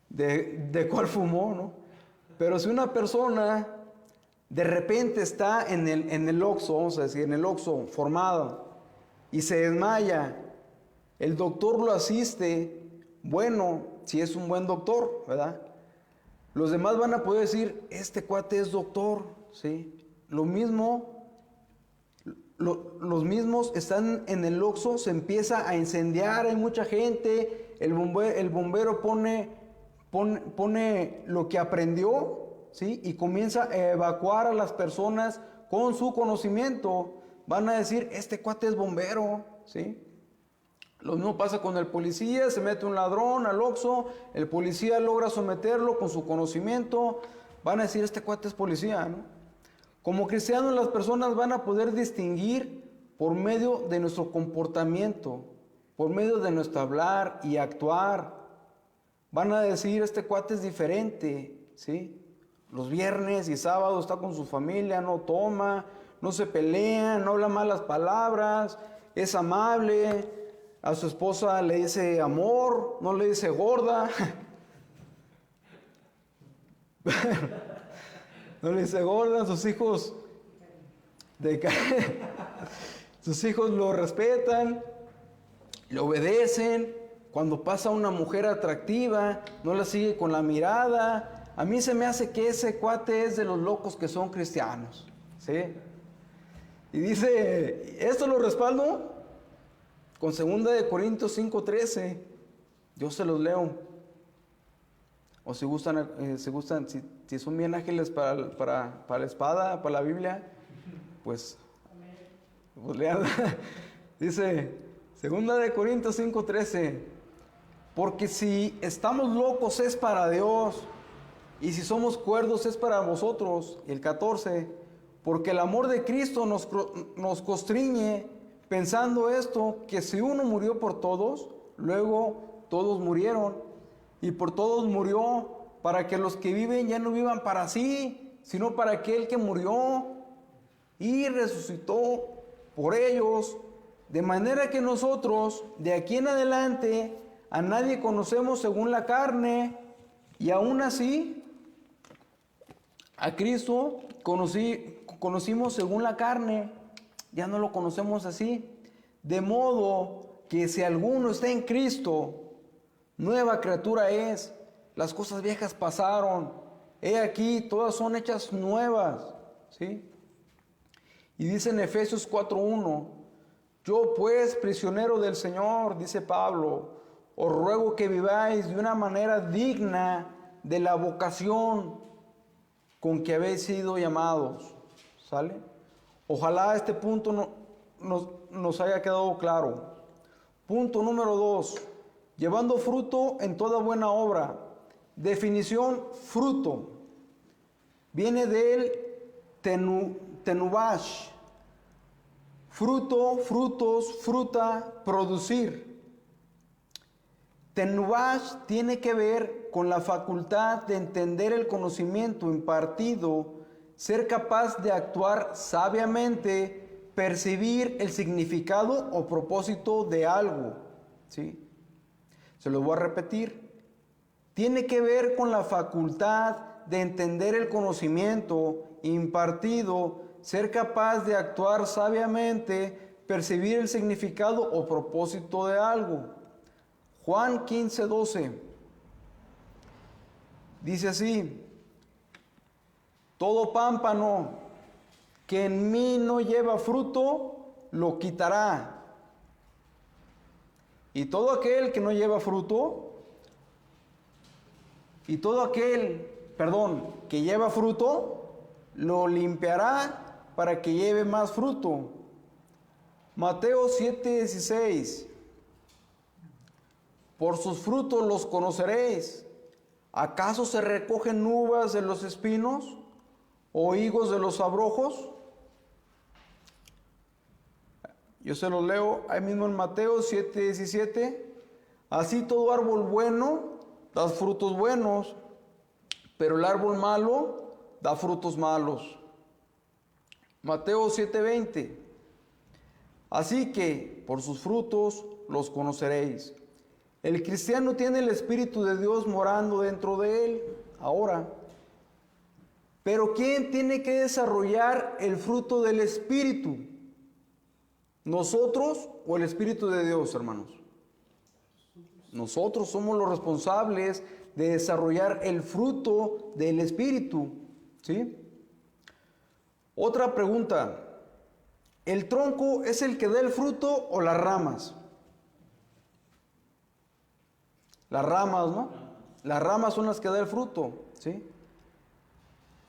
¿De cuál fumó, no? Pero si una persona de repente está en el Oxxo, vamos a decir, en el Oxxo formado, y se desmaya, el doctor lo asiste, bueno, si es un buen doctor, ¿verdad? Los demás van a poder decir, este cuate es doctor, ¿sí? Lo mismo, los mismos están en el Oxxo, se empieza a incendiar, hay mucha gente, el bombero pone lo que aprendió, ¿sí? Y comienza a evacuar a las personas con su conocimiento. Van a decir, este cuate es bombero, ¿sí? Lo mismo pasa con el policía, se mete un ladrón al Oxxo, el policía logra someterlo con su conocimiento, van a decir, este cuate es policía, ¿no? Como cristianos las personas van a poder distinguir por medio de nuestro comportamiento, por medio de nuestro hablar y actuar. Van a decir, este cuate es diferente, ¿sí? Los viernes y sábados está con su familia, no toma, no se pelea, no habla malas palabras, es amable, a su esposa le dice amor, no le dice gorda. No le dice gorda, sus hijos lo respetan, le obedecen. Cuando pasa una mujer atractiva, no la sigue con la mirada. A mí se me hace que ese cuate es de los locos que son cristianos, ¿sí? Y dice, esto lo respaldo con 2 Corintios 5:13. Yo se los leo. O si si son bien ágiles para la espada, para la Biblia, pues lean. Dice 2 Corintios 5:13. Porque si estamos locos es para Dios, y si somos cuerdos es para vosotros. El 14. Porque el amor de Cristo nos constriñe, pensando esto, que si uno murió por todos, luego todos murieron. Y por todos murió, para que los que viven ya no vivan para sí, sino para aquel que murió y resucitó por ellos. De manera que nosotros, de aquí en adelante, a nadie conocemos según la carne, y aún así, a Cristo conocimos según la carne, ya no lo conocemos así. De modo que si alguno está en Cristo, nueva criatura es, las cosas viejas pasaron, he aquí, todas son hechas nuevas, ¿sí? Y dice en Efesios 4:1, yo pues, prisionero del Señor, dice Pablo, os ruego que viváis de una manera digna de la vocación con que habéis sido llamados, ¿sale? Ojalá este punto nos haya quedado claro. Punto número 2. Llevando fruto en toda buena obra. Definición, fruto. Viene del tenubash. Fruto, frutos, fruta, producir. Tenubash tiene que ver con la facultad de entender el conocimiento impartido, ser capaz de actuar sabiamente, percibir el significado o propósito de algo, ¿sí? Se lo voy a repetir. Tiene que ver con la facultad de entender el conocimiento impartido, ser capaz de actuar sabiamente, percibir el significado o propósito de algo. Juan 15:12 dice así, todo pámpano que en mí no lleva fruto, lo quitará. Y todo aquel que no lleva fruto, que lleva fruto, lo limpiará para que lleve más fruto. Mateo 7:16. Por sus frutos los conoceréis. ¿Acaso se recogen uvas de los espinos o higos de los abrojos? Yo se los leo ahí mismo en Mateo 7:17. Así todo árbol bueno da frutos buenos, pero el árbol malo da frutos malos. Mateo 7:20. Así que por sus frutos los conoceréis. El cristiano tiene el Espíritu de Dios morando dentro de él ahora. Pero ¿quién tiene que desarrollar el fruto del Espíritu? ¿Nosotros o el Espíritu de Dios, hermanos? Nosotros somos los responsables de desarrollar el fruto del Espíritu, ¿sí? Otra pregunta. ¿El tronco es el que da el fruto o las ramas? Las ramas, ¿no? Las ramas son las que dan el fruto, ¿sí?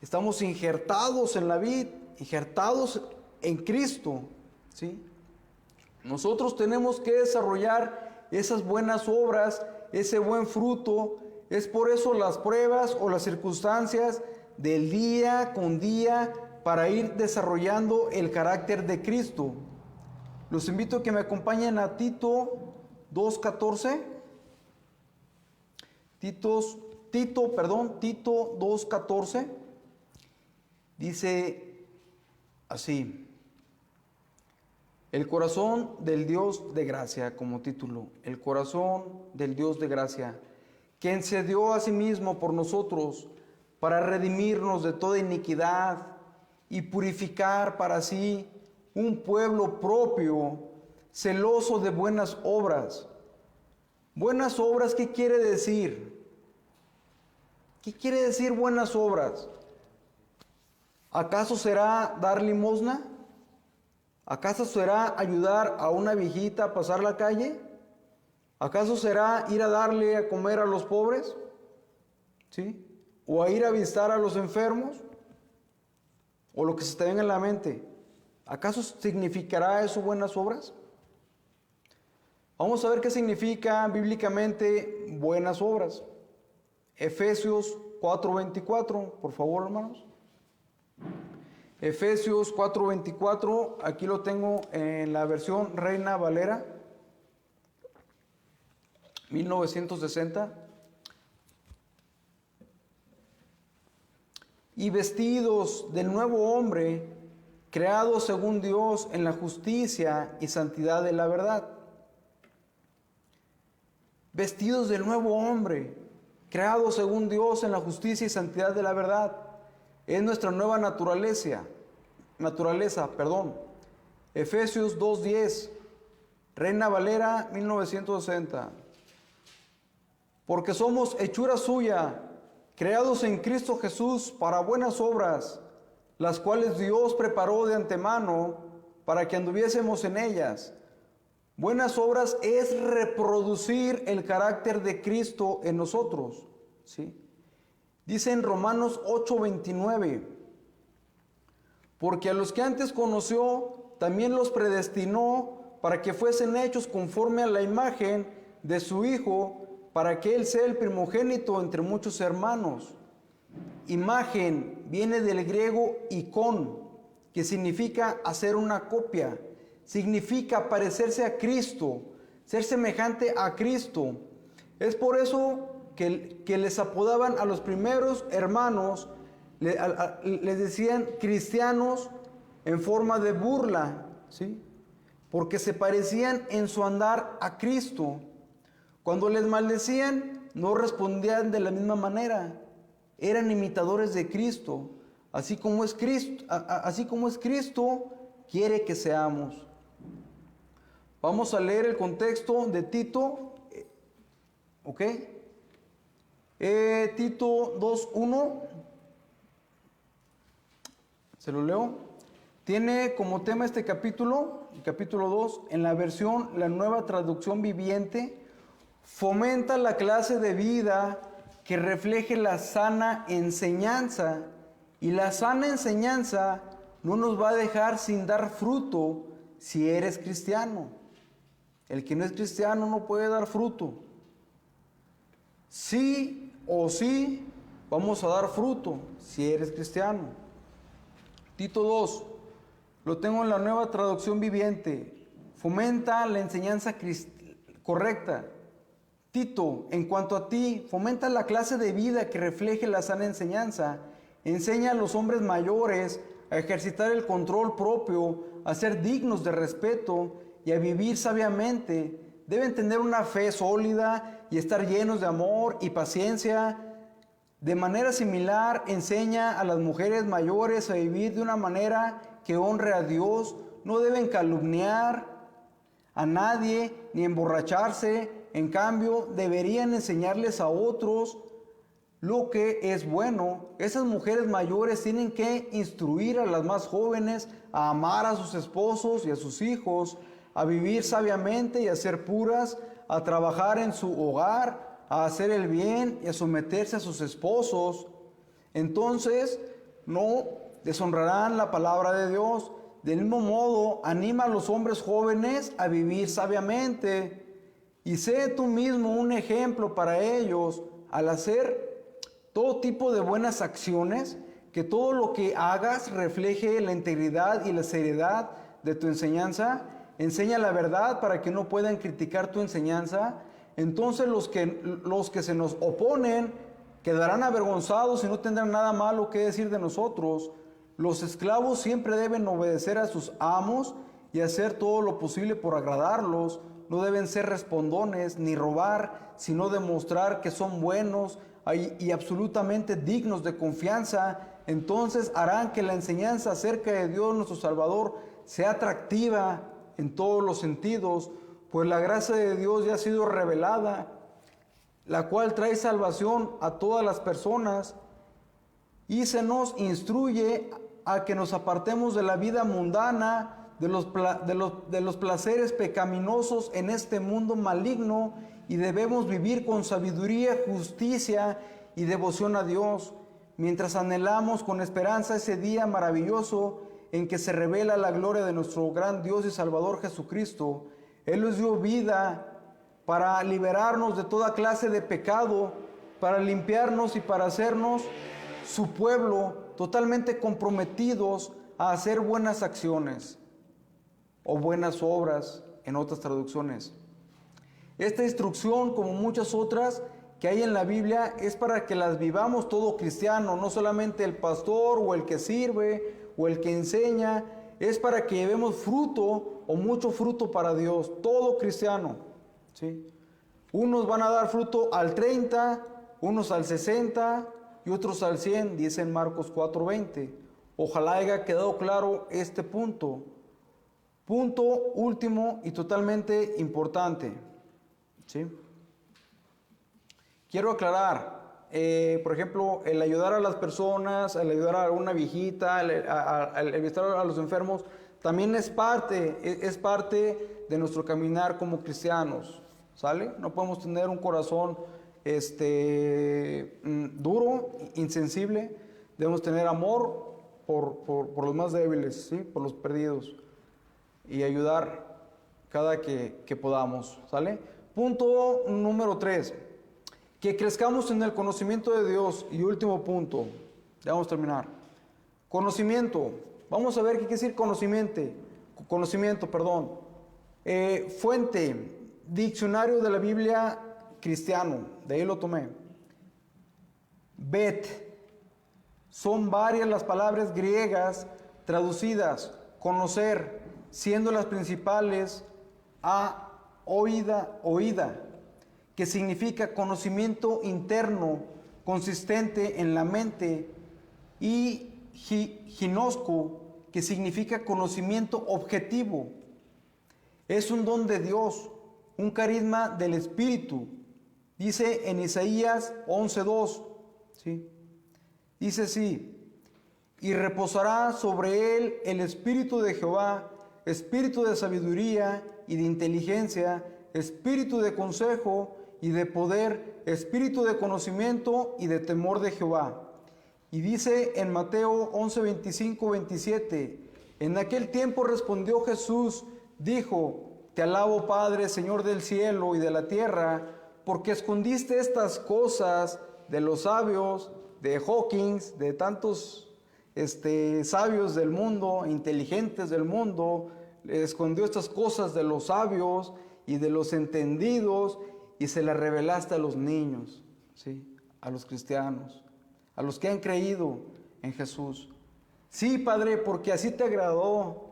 Estamos injertados en la vid, injertados en Cristo, ¿sí? Nosotros tenemos que desarrollar esas buenas obras, ese buen fruto. Es por eso las pruebas o las circunstancias del día con día para ir desarrollando el carácter de Cristo. Los invito a que me acompañen a Tito 2:14. Tito 2:14 dice así: el corazón del Dios de gracia, como título, el corazón del Dios de gracia, quien se dio a sí mismo por nosotros para redimirnos de toda iniquidad y purificar para sí un pueblo propio, celoso de buenas obras. Buenas obras, ¿qué quiere decir? ¿Qué quiere decir buenas obras? ¿Acaso será dar limosna? ¿Acaso será ayudar a una viejita a pasar la calle? ¿Acaso será ir a darle a comer a los pobres? ¿Sí? ¿O a ir a visitar a los enfermos? ¿O lo que se te venga en la mente? ¿Acaso significará eso buenas obras? Vamos a ver qué significa bíblicamente buenas obras. Efesios 4:24, por favor, hermanos. Efesios 4:24, aquí lo tengo en la versión Reina Valera, 1960. Y vestidos del nuevo hombre, creados según Dios en la justicia y santidad de la verdad. Vestidos del nuevo hombre, creados según Dios en la justicia y santidad de la verdad. Es nuestra nueva naturaleza. Efesios 2:10, Reina Valera 1960. Porque somos hechura suya, creados en Cristo Jesús para buenas obras, las cuales Dios preparó de antemano para que anduviésemos en ellas. Buenas obras es reproducir el carácter de Cristo en nosotros, ¿sí? Dice en Romanos 8:29, porque a los que antes conoció, también los predestinó para que fuesen hechos conforme a la imagen de su Hijo, para que Él sea el primogénito entre muchos hermanos. Imagen viene del griego icón, que significa hacer una copia, significa parecerse a Cristo, ser semejante a Cristo. Es por eso que les apodaban a los primeros hermanos, les decían cristianos en forma de burla, ¿sí? Porque se parecían en su andar a Cristo. Cuando les maldecían, no respondían de la misma manera. Eran imitadores de Cristo. Así como es Cristo, quiere que seamos. Vamos a leer el contexto de Tito, ¿ok? Tito 2:1, se lo leo. Tiene como tema este capítulo, el capítulo 2, en la versión, la Nueva Traducción Viviente, fomenta la clase de vida que refleje la sana enseñanza, y la sana enseñanza no nos va a dejar sin dar fruto si eres cristiano. El que no es cristiano no puede dar fruto. Sí o sí vamos a dar fruto si eres cristiano. Tito 2, lo tengo en la Nueva Traducción Viviente. Fomenta la enseñanza correcta. Tito, en cuanto a ti, fomenta la clase de vida que refleje la sana enseñanza. Enseña a los hombres mayores a ejercitar el control propio, a ser dignos de respeto y a vivir sabiamente. Deben tener una fe sólida y estar llenos de amor y paciencia. De manera similar, enseña a las mujeres mayores a vivir de una manera que honre a Dios. No deben calumniar a nadie ni emborracharse. En cambio, deberían enseñarles a otros lo que es bueno. Esas mujeres mayores tienen que instruir a las más jóvenes a amar a sus esposos y a sus hijos, a vivir sabiamente y a ser puras, a trabajar en su hogar, a hacer el bien y a someterse a sus esposos. Entonces no deshonrarán la palabra de Dios. Del mismo modo, anima a los hombres jóvenes a vivir sabiamente y sé tú mismo un ejemplo para ellos al hacer todo tipo de buenas acciones, que todo lo que hagas refleje la integridad y la seriedad de tu enseñanza. Enseña la verdad para que no puedan criticar tu enseñanza. Entonces los que se nos oponen quedarán avergonzados y no tendrán nada malo que decir de nosotros. Los esclavos siempre deben obedecer a sus amos y hacer todo lo posible por agradarlos. No deben ser respondones ni robar, sino demostrar que son buenos y absolutamente dignos de confianza. Entonces harán que la enseñanza acerca de Dios nuestro Salvador sea atractiva en todos los sentidos, pues la gracia de Dios ya ha sido revelada, la cual trae salvación a todas las personas y se nos instruye a que nos apartemos de la vida mundana, de los placeres pecaminosos en este mundo maligno, y debemos vivir con sabiduría, justicia y devoción a Dios, mientras anhelamos con esperanza ese día maravilloso en que se revela la gloria de nuestro gran Dios y Salvador Jesucristo. Él nos dio vida para liberarnos de toda clase de pecado, para limpiarnos y para hacernos su pueblo, totalmente comprometidos a hacer buenas acciones o buenas obras en otras traducciones. Esta instrucción, como muchas otras que hay en la Biblia, es para que las vivamos todo cristiano, no solamente el pastor o el que sirve o el que enseña, es para que llevemos fruto o mucho fruto para Dios, todo cristiano, ¿sí? Unos van a dar fruto al 30, unos al 60 y otros al 100, dice en Marcos 4:20. Ojalá haya quedado claro este punto. Punto último y totalmente importante, ¿sí? Quiero aclarar, por ejemplo, el ayudar a las personas, el ayudar a una viejita, el visitar a los enfermos, también es parte de nuestro caminar como cristianos, ¿sale? No podemos tener un corazón duro, insensible. Debemos tener amor por los más débiles, ¿sí? Por los perdidos, y ayudar cada que podamos, ¿sale? Punto número 3, que crezcamos en el conocimiento de Dios. Y último punto, ya vamos a terminar. Conocimiento. Vamos a ver qué quiere decir conocimiento. Fuente, diccionario de la Biblia cristiano, de ahí lo tomé. Bet, son varias las palabras griegas traducidas. Conocer, siendo las principales oída, que significa conocimiento interno, consistente en la mente, y ginosco, que significa conocimiento objetivo. Es un don de Dios, un carisma del Espíritu. Dice en Isaías 11:2, ¿sí? Dice así: y reposará sobre él el Espíritu de Jehová, Espíritu de sabiduría y de inteligencia, Espíritu de consejo y de poder, Espíritu de conocimiento y de temor de Jehová. Y dice en Mateo 11:25-27, en aquel tiempo respondió Jesús, dijo: te alabo, Padre, Señor del cielo y de la tierra, porque escondiste estas cosas de los sabios, de Hawkins, de tantos sabios del mundo, inteligentes del mundo, escondió estas cosas de los sabios y de los entendidos y se las revelaste a los niños, ¿sí? A los cristianos, a los que han creído en Jesús. Sí, Padre, porque así te agradó.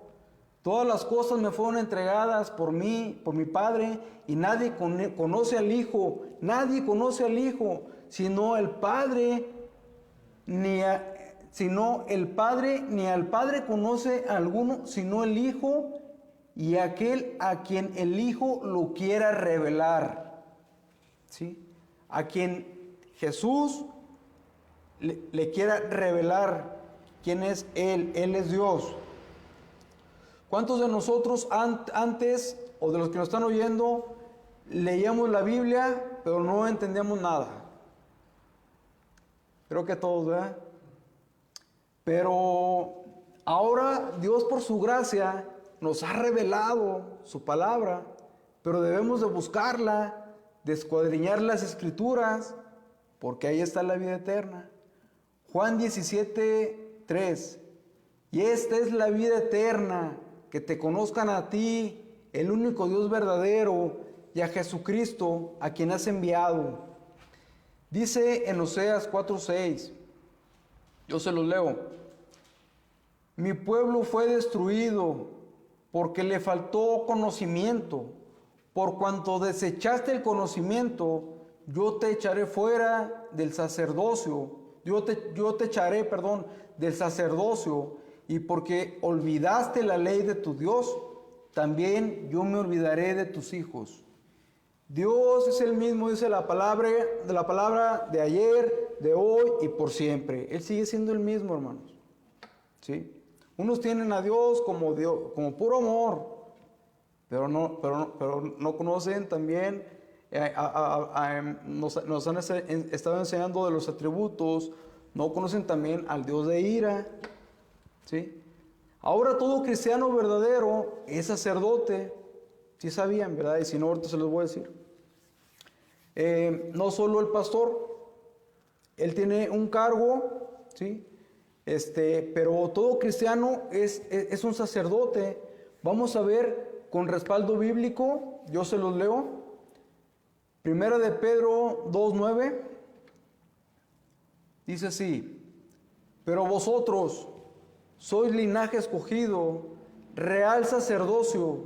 Todas las cosas me fueron entregadas por mí, por mi Padre, y nadie conoce al Hijo, sino el Padre, ni al Padre conoce a alguno, sino el Hijo, y aquel a quien el Hijo lo quiera revelar. ¿Sí? A quien Jesús le quiera revelar quién es Él es Dios. ¿Cuántos de nosotros antes, o de los que nos están oyendo, leíamos la Biblia, pero no entendíamos nada? Creo que todos, ¿verdad? Pero ahora Dios, por su gracia, nos ha revelado su palabra, pero debemos de buscarla, de escuadriñar las Escrituras, porque ahí está la vida eterna. Juan 17:3. Y esta es la vida eterna, que te conozcan a ti, el único Dios verdadero, y a Jesucristo, a quien has enviado. Dice en Oseas 4:6, yo se los leo: mi pueblo fue destruido porque le faltó conocimiento. Por cuanto desechaste el conocimiento, yo te echaré fuera del sacerdocio. Yo te echaré del sacerdocio. Y porque olvidaste la ley de tu Dios, también yo me olvidaré de tus hijos. Dios es el mismo, dice la palabra de ayer, de hoy y por siempre. Él sigue siendo el mismo, hermanos. ¿Sí? Unos tienen a Dios como puro amor, pero no conocen también, nos han estado enseñando de los atributos, no conocen también al Dios de ira. ¿Sí? Ahora todo cristiano verdadero es sacerdote. Si sabían, ¿verdad? Y si no, ahorita se los voy a decir. No solo el pastor, él tiene un cargo, ¿sí? Pero todo cristiano es un sacerdote. Vamos a ver con respaldo bíblico, yo se los leo. Primera de Pedro 2:9 dice así: pero vosotros sois linaje escogido, real sacerdocio,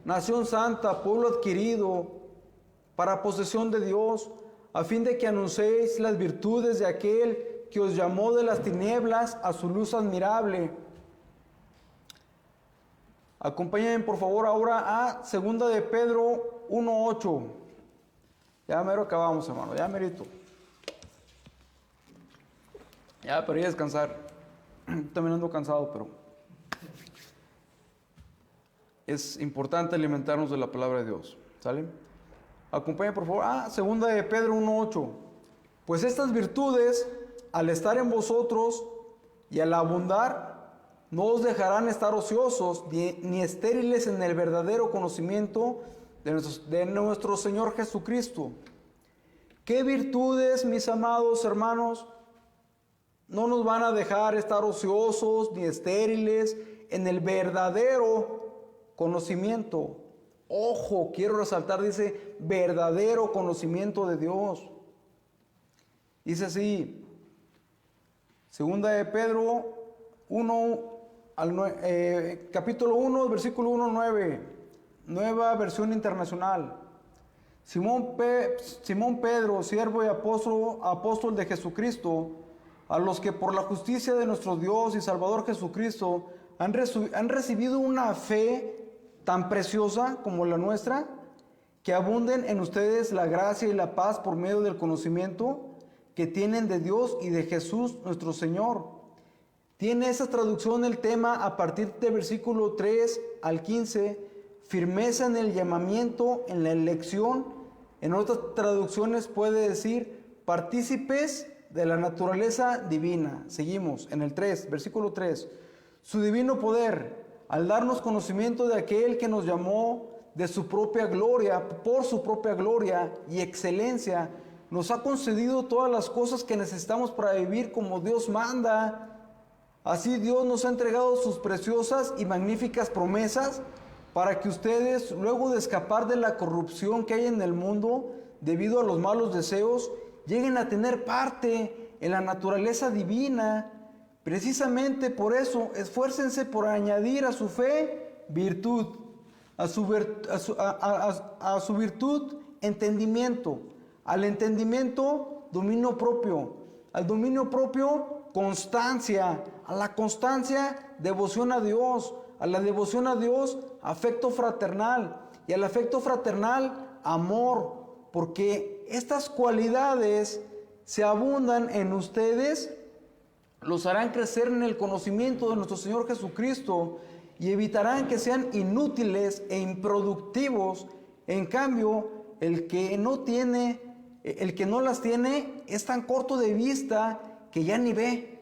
nación santa, pueblo adquirido, para posesión de Dios, a fin de que anunciéis las virtudes de aquel que os llamó de las tinieblas a su luz admirable. Acompáñenme por favor ahora a 2 de Pedro 1:8. Ya mero acabamos, hermano, ya merito. Ya para ir a descansar. También ando cansado, pero es importante alimentarnos de la palabra de Dios. ¿Sale? Acompáñenme por favor a 2 de Pedro 1:8. Pues estas virtudes, al estar en vosotros y al abundar, no os dejarán estar ociosos ni estériles en el verdadero conocimiento de nuestro Señor Jesucristo. ¿Qué virtudes, mis amados hermanos, no nos van a dejar estar ociosos ni estériles en el verdadero conocimiento? Ojo, quiero resaltar, dice, verdadero conocimiento de Dios. Dice así, 2 de Pedro 1, capítulo 1, versículo 1-9, nueva versión internacional. Simón Pedro, siervo y apóstol de Jesucristo, a los que por la justicia de nuestro Dios y Salvador Jesucristo han recibido una fe tan preciosa como la nuestra, que abunden en ustedes la gracia y la paz por medio del conocimiento que tienen de Dios y de Jesús nuestro Señor. Tiene esa traducción el tema a partir del versículo 3 al 15, firmeza en el llamamiento, en la elección. En otras traducciones puede decir partícipes de la naturaleza divina. Seguimos en el 3, versículo 3. Su divino poder, al darnos conocimiento de aquel que nos llamó de su propia gloria, por su propia gloria y excelencia, nos ha concedido todas las cosas que necesitamos para vivir como Dios manda. Así Dios nos ha entregado sus preciosas y magníficas promesas para que ustedes, luego de escapar de la corrupción que hay en el mundo debido a los malos deseos, lleguen a tener parte en la naturaleza divina. Precisamente por eso, esfuércense por añadir a su fe virtud, a su virtud entendimiento, al entendimiento dominio propio, al dominio propio constancia, a la constancia devoción a Dios, a la devoción a Dios afecto fraternal y al afecto fraternal amor, porque estas cualidades se abundan en ustedes, los harán crecer en el conocimiento de nuestro Señor Jesucristo y evitarán que sean inútiles e improductivos. En cambio, el que no las tiene es tan corto de vista que ya ni ve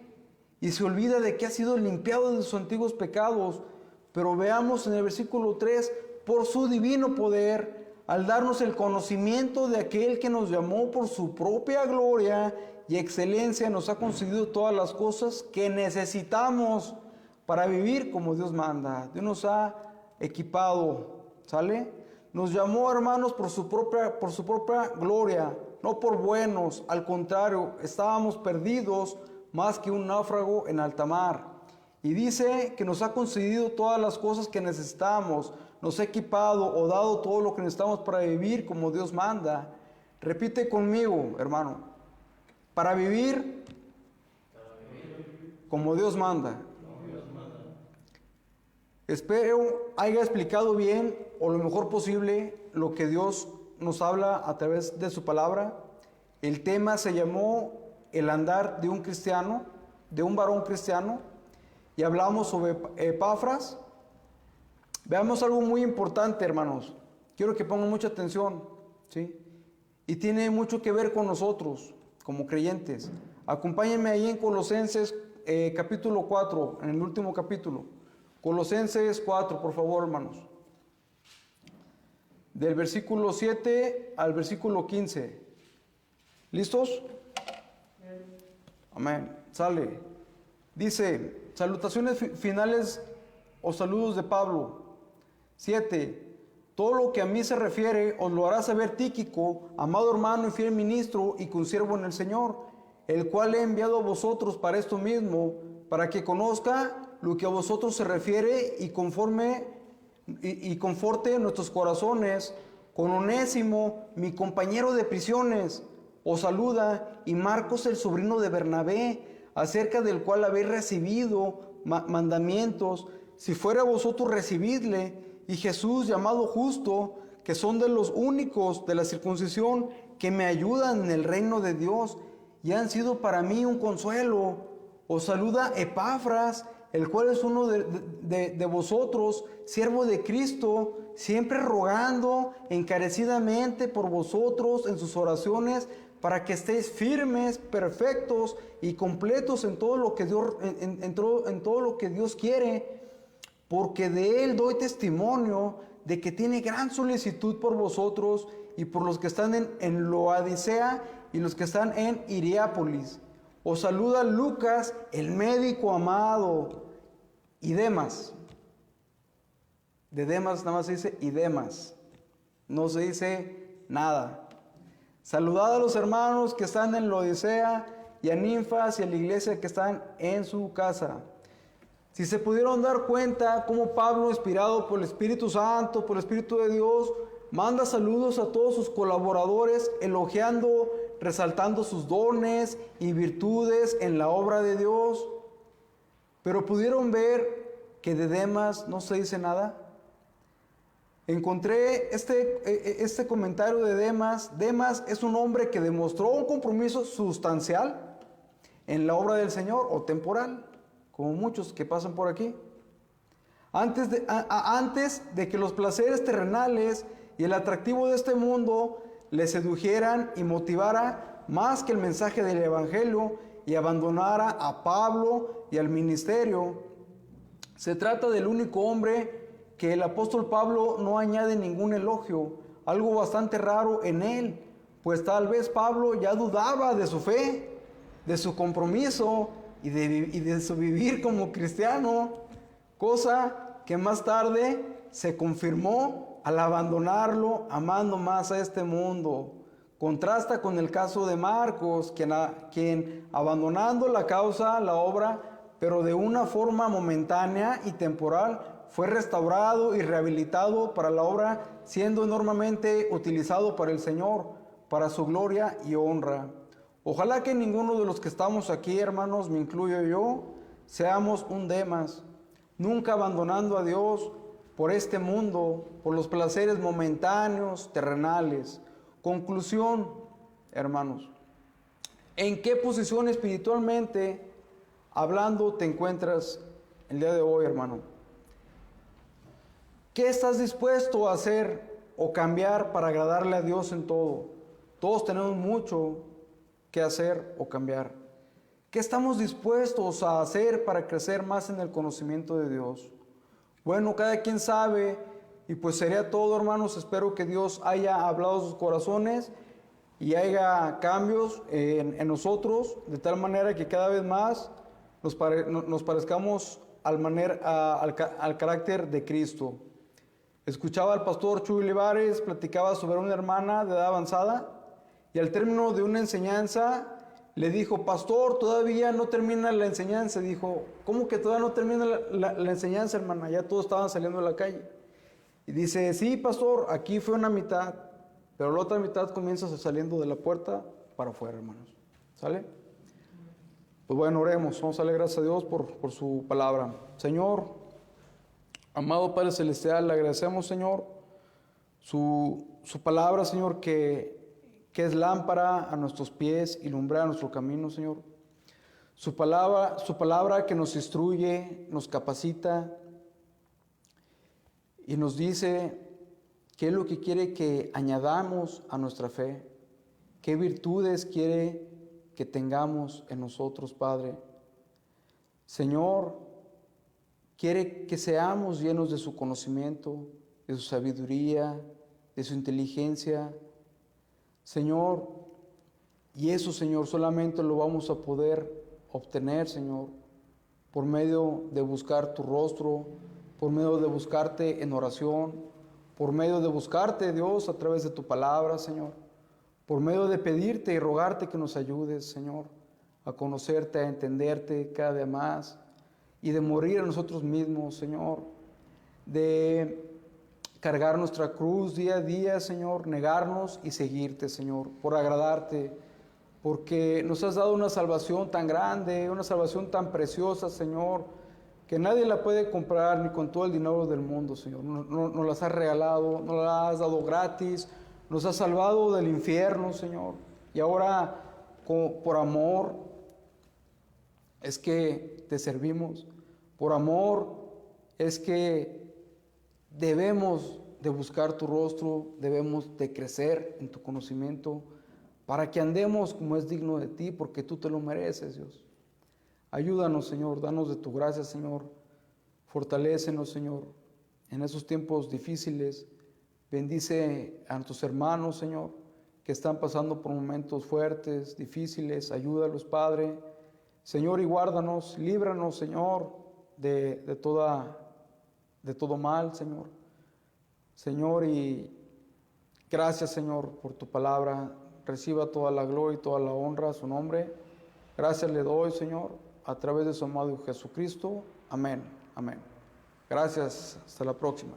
y se olvida de que ha sido limpiado de sus antiguos pecados. Pero veamos en el versículo 3, por su divino poder, al darnos el conocimiento de aquel que nos llamó por su propia gloria y excelencia, nos ha concedido todas las cosas que necesitamos para vivir como Dios manda. Dios nos ha equipado, ¿sale? Nos llamó, hermanos, por su propia gloria, no por buenos. Al contrario, estábamos perdidos más que un náufrago en alta mar. Y dice que nos ha concedido todas las cosas que necesitamos, nos ha equipado o dado todo lo que necesitamos para vivir como Dios manda. Repite conmigo, hermano, para vivir como Dios manda. Espero haya explicado bien o lo mejor posible lo que Dios nos habla a través de su palabra. El tema se llamó el andar de un cristiano, de un varón cristiano, y hablamos sobre Epafras. Veamos algo muy importante, hermanos. Quiero que pongan mucha atención, ¿sí? Y tiene mucho que ver con nosotros, como creyentes. Acompáñenme ahí en Colosenses capítulo 4, en el último capítulo. Colosenses 4, por favor, hermanos. Del versículo 7 al versículo 15. ¿Listos? Amén. Sale. Dice, salutaciones finales o saludos de Pablo. 7. Todo lo que a mí se refiere os lo hará saber Tíquico, amado hermano y fiel ministro y consiervo en el Señor, el cual he enviado a vosotros para esto mismo, para que conozca lo que a vosotros se refiere y conforte nuestros corazones. Con Onésimo, mi compañero de prisiones, os saluda, y Marcos, el sobrino de Bernabé, acerca del cual habéis recibido mandamientos. Si fuera a vosotros, recibidle. Y Jesús, llamado Justo, que son de los únicos de la circuncisión que me ayudan en el reino de Dios y han sido para mí un consuelo. Os saluda Epafras, el cual es uno de vosotros, siervo de Cristo, siempre rogando encarecidamente por vosotros en sus oraciones, para que estéis firmes, perfectos y completos en todo lo que Dios, en todo lo que Dios quiere, porque de Él doy testimonio de que tiene gran solicitud por vosotros y por los que están en Laodicea y los que están en Hierápolis. Os saluda Lucas, el médico amado, y Demas. De Demas nada más se dice y Demas, no se dice nada. Saludad a los hermanos que están en Laodicea y a Ninfas y a la iglesia que están en su casa. Si se pudieron dar cuenta cómo Pablo, inspirado por el Espíritu Santo, por el Espíritu de Dios, manda saludos a todos sus colaboradores, elogiando, resaltando sus dones y virtudes en la obra de Dios. Pero pudieron ver que de Demas no se dice nada. Encontré este comentario de Demas. Demas es un hombre que demostró un compromiso sustancial en la obra del Señor o temporal, como muchos que pasan por aquí. Antes de que los placeres terrenales y el atractivo de este mundo le sedujeran y motivara más que el mensaje del Evangelio y abandonara a Pablo y al ministerio. Se trata del único hombre que el apóstol Pablo no añade ningún elogio, algo bastante raro en él, pues tal vez Pablo ya dudaba de su fe, de su compromiso y de su vivir como cristiano, cosa que más tarde se confirmó al abandonarlo, amando más a este mundo. Contrasta con el caso de Marcos, quien abandonando la causa, la obra, pero de una forma momentánea y temporal, fue restaurado y rehabilitado para la obra, siendo enormemente utilizado para el Señor, para su gloria y honra. Ojalá que ninguno de los que estamos aquí, hermanos, me incluyo yo, seamos un Demas, nunca abandonando a Dios por este mundo, por los placeres momentáneos, terrenales. Conclusión, hermanos, ¿en qué posición espiritualmente hablando te encuentras el día de hoy, hermano? ¿Qué estás dispuesto a hacer o cambiar para agradarle a Dios en todo? Todos tenemos mucho que hacer o cambiar. ¿Qué estamos dispuestos a hacer para crecer más en el conocimiento de Dios? Bueno, cada quien sabe, y pues sería todo, hermanos. Espero que Dios haya hablado a sus corazones y haya cambios en nosotros, de tal manera que cada vez más nos parezcamos al carácter de Cristo. Escuchaba al pastor Chuy Olivares, platicaba sobre una hermana de edad avanzada, y al término de una enseñanza le dijo: pastor, todavía no termina la enseñanza. Dijo: ¿cómo que todavía no termina la enseñanza, hermana? Ya todos estaban saliendo de la calle. Y dice: sí, pastor, aquí fue una mitad, pero la otra mitad comienza saliendo de la puerta para afuera, hermanos. ¿Sale? Pues bueno, oremos. Vamos a darle gracias a Dios por su palabra. Señor, amado Padre Celestial, le agradecemos, Señor, su palabra, Señor, que es lámpara a nuestros pies y lumbrera a nuestro camino, Señor. Su palabra que nos instruye, nos capacita y nos dice qué es lo que quiere que añadamos a nuestra fe, qué virtudes quiere que tengamos en nosotros, Padre. Señor, quiere que seamos llenos de su conocimiento, de su sabiduría, de su inteligencia, Señor, y eso, Señor, solamente lo vamos a poder obtener, Señor, por medio de buscar tu rostro, por medio de buscarte en oración, por medio de buscarte, Dios, a través de tu palabra, Señor, por medio de pedirte y rogarte que nos ayudes, Señor, a conocerte, a entenderte cada día más, y de morir a nosotros mismos, Señor, de cargar nuestra cruz día a día, Señor, negarnos y seguirte, Señor, por agradarte, porque nos has dado una salvación tan grande, una salvación tan preciosa, Señor, que nadie la puede comprar ni con todo el dinero del mundo, Señor. Nos las has regalado, nos las has dado gratis, nos has salvado del infierno, Señor, y ahora por amor es que te servimos, por amor es que debemos de buscar tu rostro, debemos de crecer en tu conocimiento para que andemos como es digno de ti, porque tú te lo mereces, Dios. Ayúdanos, Señor, danos de tu gracia, Señor. Fortalécenos, Señor, en esos tiempos difíciles. Bendice a tus hermanos, Señor, que están pasando por momentos fuertes, difíciles. Ayúdalos, Padre. Señor, y guárdanos, líbranos, Señor, de todo mal, Señor. Señor, y gracias, Señor, por tu palabra. Reciba toda la gloria y toda la honra a su nombre. Gracias le doy, Señor, a través de su amado Jesucristo. Amén. Amén. Gracias. Hasta la próxima.